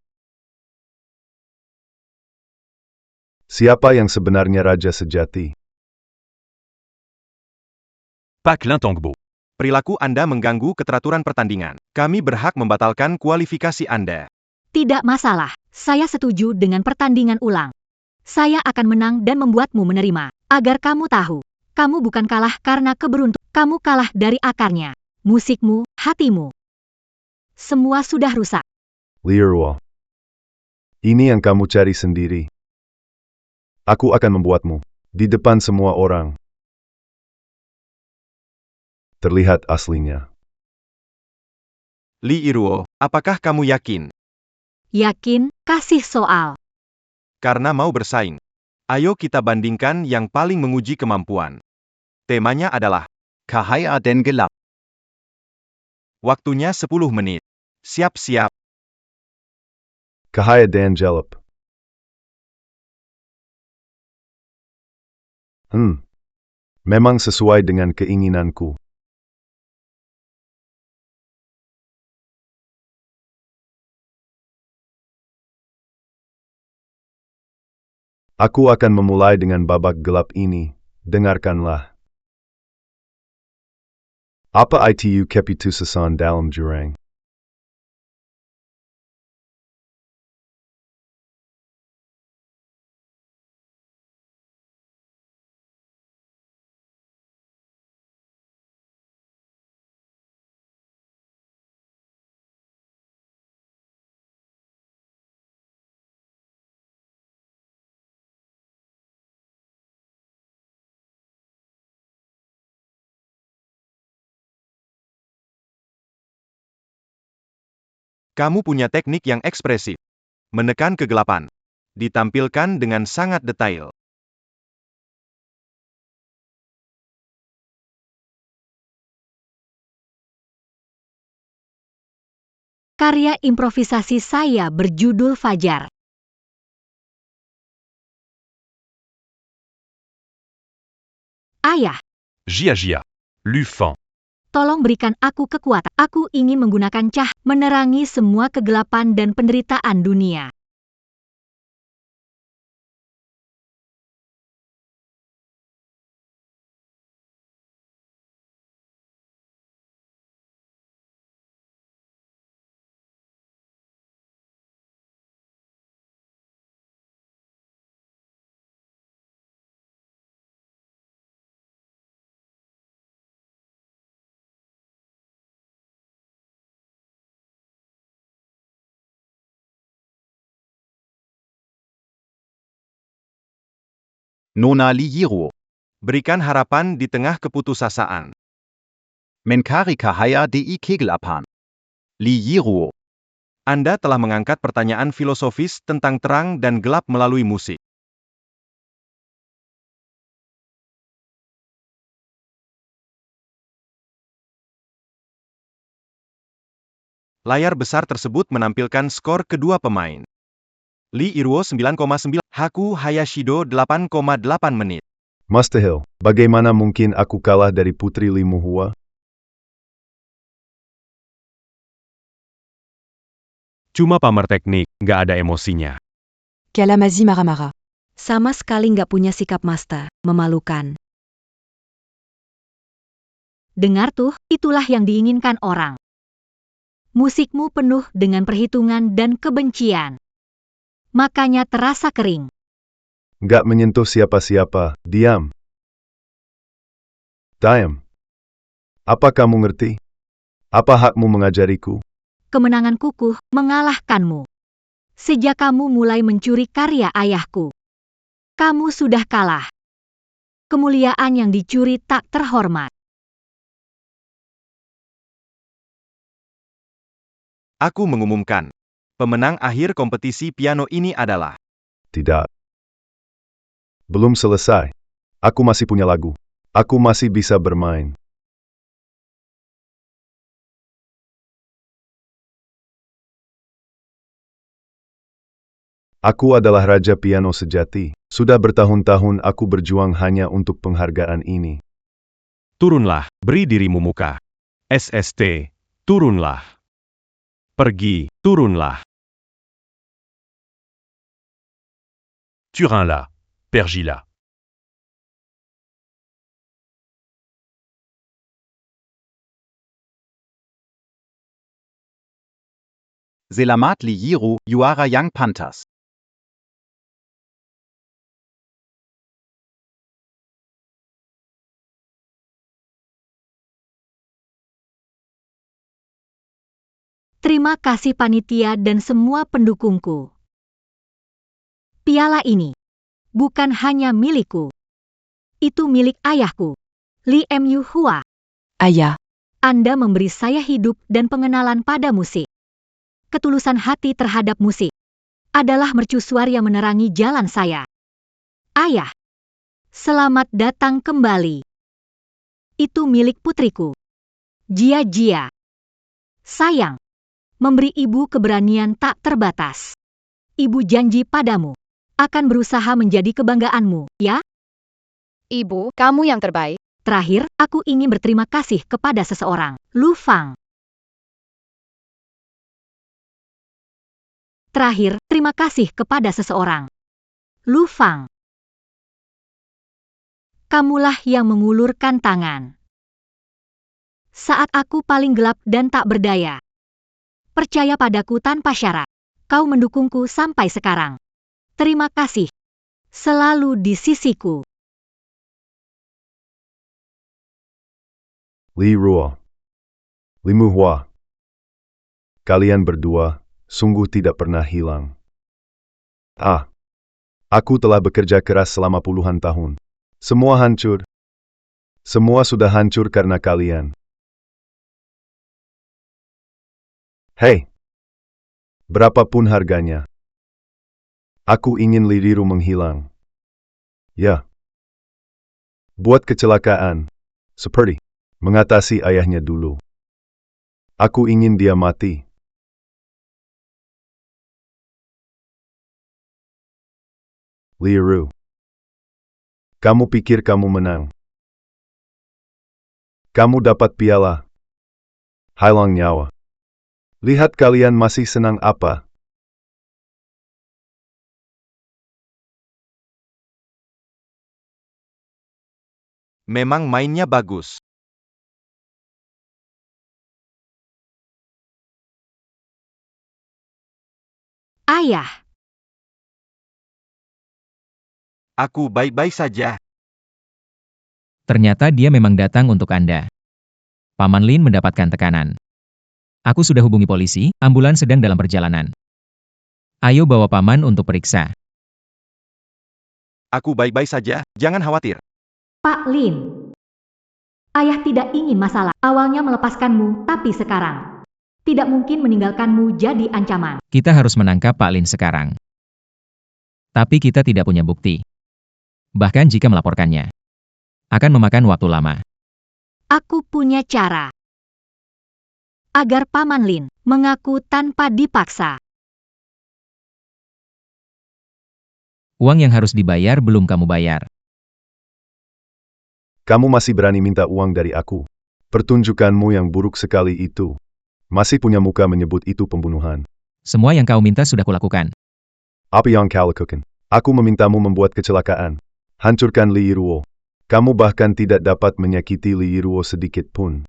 Siapa yang sebenarnya raja sejati? Pak Lin Tangbo. Perilaku Anda mengganggu keteraturan pertandingan. Kami berhak membatalkan kualifikasi Anda. Tidak masalah, saya setuju dengan pertandingan ulang. Saya akan menang dan membuatmu menerima, agar kamu tahu. Kamu bukan kalah karena keberuntungan, kamu kalah dari akarnya. Musikmu, hatimu. Semua sudah rusak. Liruo. Ini yang kamu cari sendiri. Aku akan membuatmu, di depan semua orang, terlihat aslinya. Lee Iruo, apakah kamu yakin? Yakin, kasih soal. Karena mau bersaing. Ayo kita bandingkan yang paling menguji kemampuan. Temanya adalah Kahaya den gelap. waktunya 10 menit. Siap-siap. Kahaya dan Jelep. Memang sesuai dengan keinginanku. Aku akan memulai dengan babak gelap ini. Dengarkanlah. Apa itu keputusan dalam jurang? Kamu punya teknik yang ekspresif. Menekan kegelapan. Ditampilkan dengan sangat detail. Karya improvisasi saya berjudul Fajar. Ayah, Gia, Lufan. tolong berikan aku kekuatan. Aku ingin menggunakan cahaya menerangi semua kegelapan dan penderitaan dunia. Nona Liyiruo. Berikan harapan di tengah keputusasaan. Menkari Kahaya Di Kegelapan. Liyiruo. Anda telah mengangkat pertanyaan filosofis tentang terang dan gelap melalui musik. Layar besar tersebut menampilkan skor kedua pemain. Lee Iruo 9,9, Haku Hayashido 8,8 menit. Mustahil. Bagaimana mungkin aku kalah dari Putri Limuhua? Cuma pamer teknik, nggak ada emosinya. Kalamazi Maramara. Sama sekali nggak punya sikap master. Memalukan. Dengar tuh, itulah yang diinginkan orang. Musikmu penuh dengan perhitungan dan kebencian. Makanya terasa kering. Nggak menyentuh siapa-siapa. Diam. Diam. Apa kamu ngerti? Apa hakmu mengajariku? Kemenangan kukuh mengalahkanmu. Sejak kamu mulai mencuri karya ayahku. Kamu sudah kalah. Kemuliaan yang dicuri tak terhormat. Aku mengumumkan. Pemenang akhir kompetisi piano ini adalah... Tidak. Belum selesai. Aku masih punya lagu. Aku masih bisa bermain. Aku adalah raja piano sejati. Sudah bertahun-tahun aku berjuang hanya untuk penghargaan ini. Turunlah, beri dirimu muka. SST, turunlah. Pergi, turunlah. Turin-là, Pergila. Selamat Liyiru, Yuara Young Panthers. Terima kasih panitia dan semua pendukungku. Piala ini bukan hanya milikku. Itu milik ayahku, Lee Mu Hua. Ayah. Anda memberi saya hidup dan pengenalan pada musik. Ketulusan hati terhadap musik adalah mercusuar yang menerangi jalan saya. Ayah, selamat datang kembali. Itu milik putriku, Jia. Sayang, memberi ibu keberanian tak terbatas. Ibu janji padamu, akan berusaha menjadi kebanggaanmu, ya? Ibu, kamu yang terbaik. Terakhir, aku ingin berterima kasih kepada seseorang, Lu Fang. Terakhir, terima kasih kepada seseorang, Lu Fang. Kamulah yang mengulurkan tangan. Saat aku paling gelap dan tak berdaya. Percaya padaku tanpa syarat. Kau mendukungku sampai sekarang. Terima kasih. Selalu di sisiku. Li Ruo. Li Muhua. Kalian berdua sungguh tidak pernah hilang. Aku telah bekerja keras selama puluhan tahun. Semua hancur. Semua sudah hancur karena kalian. Hei! Berapapun harganya. Aku ingin Li Riru menghilang. Ya. Buat kecelakaan. Seperti mengatasi ayahnya dulu. Aku ingin dia mati. Li Riru. Kamu pikir kamu menang. Kamu dapat piala. Hilang nyawa. Lihat kalian masih senang apa? Memang mainnya bagus. Ayah. Aku baik-baik saja. Ternyata dia memang datang untuk Anda. Paman Lin mendapatkan tekanan. Aku sudah hubungi polisi, ambulans sedang dalam perjalanan. Ayo bawa paman untuk periksa. Aku baik-baik saja, jangan khawatir. Pak Lin. Ayah tidak ingin masalah. Awalnya melepaskanmu, tapi sekarang. Tidak mungkin meninggalkanmu jadi ancaman. Kita harus menangkap Pak Lin sekarang. Tapi kita tidak punya bukti. Bahkan jika melaporkannya, akan memakan waktu lama. Aku punya cara. Agar Paman Lin mengaku tanpa dipaksa. Uang yang harus dibayar belum kamu bayar. Kamu masih berani minta uang dari aku. Pertunjukanmu yang buruk sekali itu. Masih punya muka menyebut itu pembunuhan. Semua yang kau minta sudah kulakukan. Apa yang kau lakukan? Aku memintamu membuat kecelakaan. Hancurkan Li Ruo. Kamu bahkan tidak dapat menyakiti Li Ruo sedikit pun.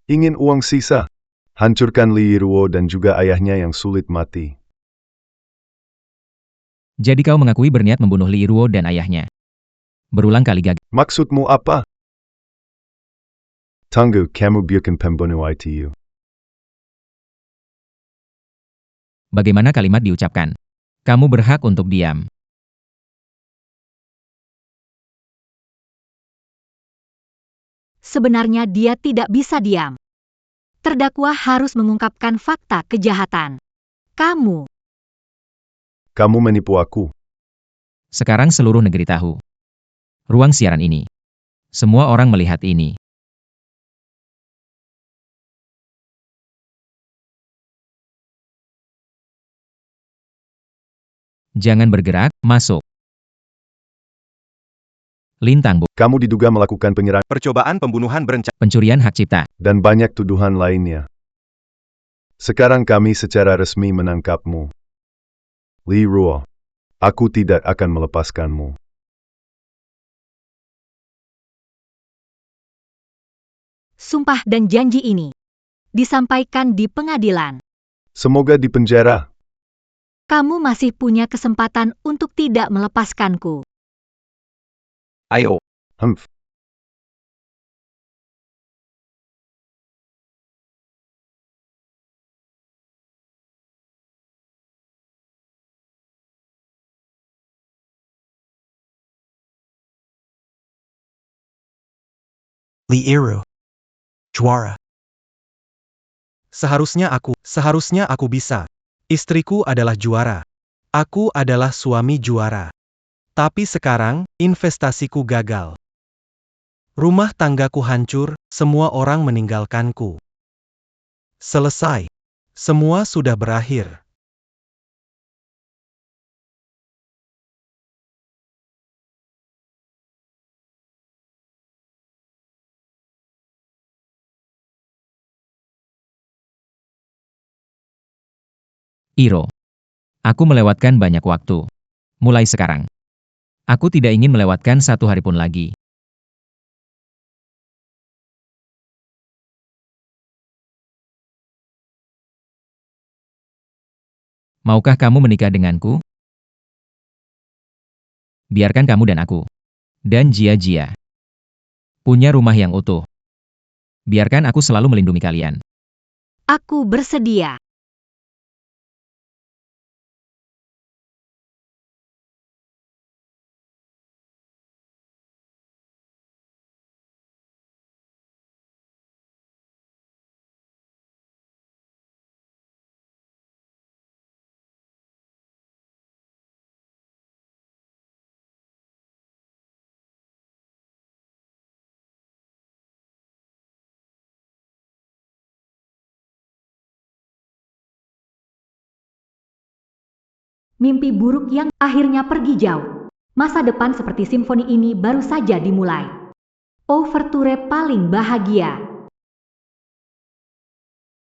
Ingin uang sisa? Hancurkan Li Ruo dan juga ayahnya yang sulit mati. Jadi kau mengakui berniat membunuh Li Ruo dan ayahnya. Berulang kali gagal. Maksudmu apa? Tunggu, kamu bukan pembunuh itu. Bagaimana kalimat diucapkan? Kamu berhak untuk diam. Sebenarnya dia tidak bisa diam. Terdakwa harus mengungkapkan fakta kejahatan. Kamu menipu aku. Sekarang seluruh negeri tahu. Ruang siaran ini. Semua orang melihat ini. Jangan bergerak, masuk. Lintang Bu. Kamu diduga melakukan penyerangan Percobaan pembunuhan berencana. Pencurian hak cipta. dan banyak tuduhan lainnya. Sekarang kami secara resmi menangkapmu. Li Ruo. Aku tidak akan melepaskanmu. sumpah dan janji ini disampaikan di pengadilan. Semoga di penjara. Kamu masih punya kesempatan untuk tidak melepaskanku. Ayo. Humph. Li Iru. Juara. Seharusnya aku bisa. Istriku adalah juara. Aku adalah suami juara. Tapi sekarang, investasiku gagal. Rumah tanggaku hancur, semua orang meninggalkanku. Selesai. Semua sudah berakhir. Iro. Aku melewatkan banyak waktu. Mulai sekarang. Aku tidak ingin melewatkan satu hari pun lagi. Maukah kamu menikah denganku? Biarkan kamu dan aku, dan Jia punya rumah yang utuh. Biarkan aku selalu melindungi kalian. Aku bersedia. Mimpi buruk yang akhirnya pergi jauh. Masa depan seperti simfoni ini baru saja dimulai. Overture paling bahagia.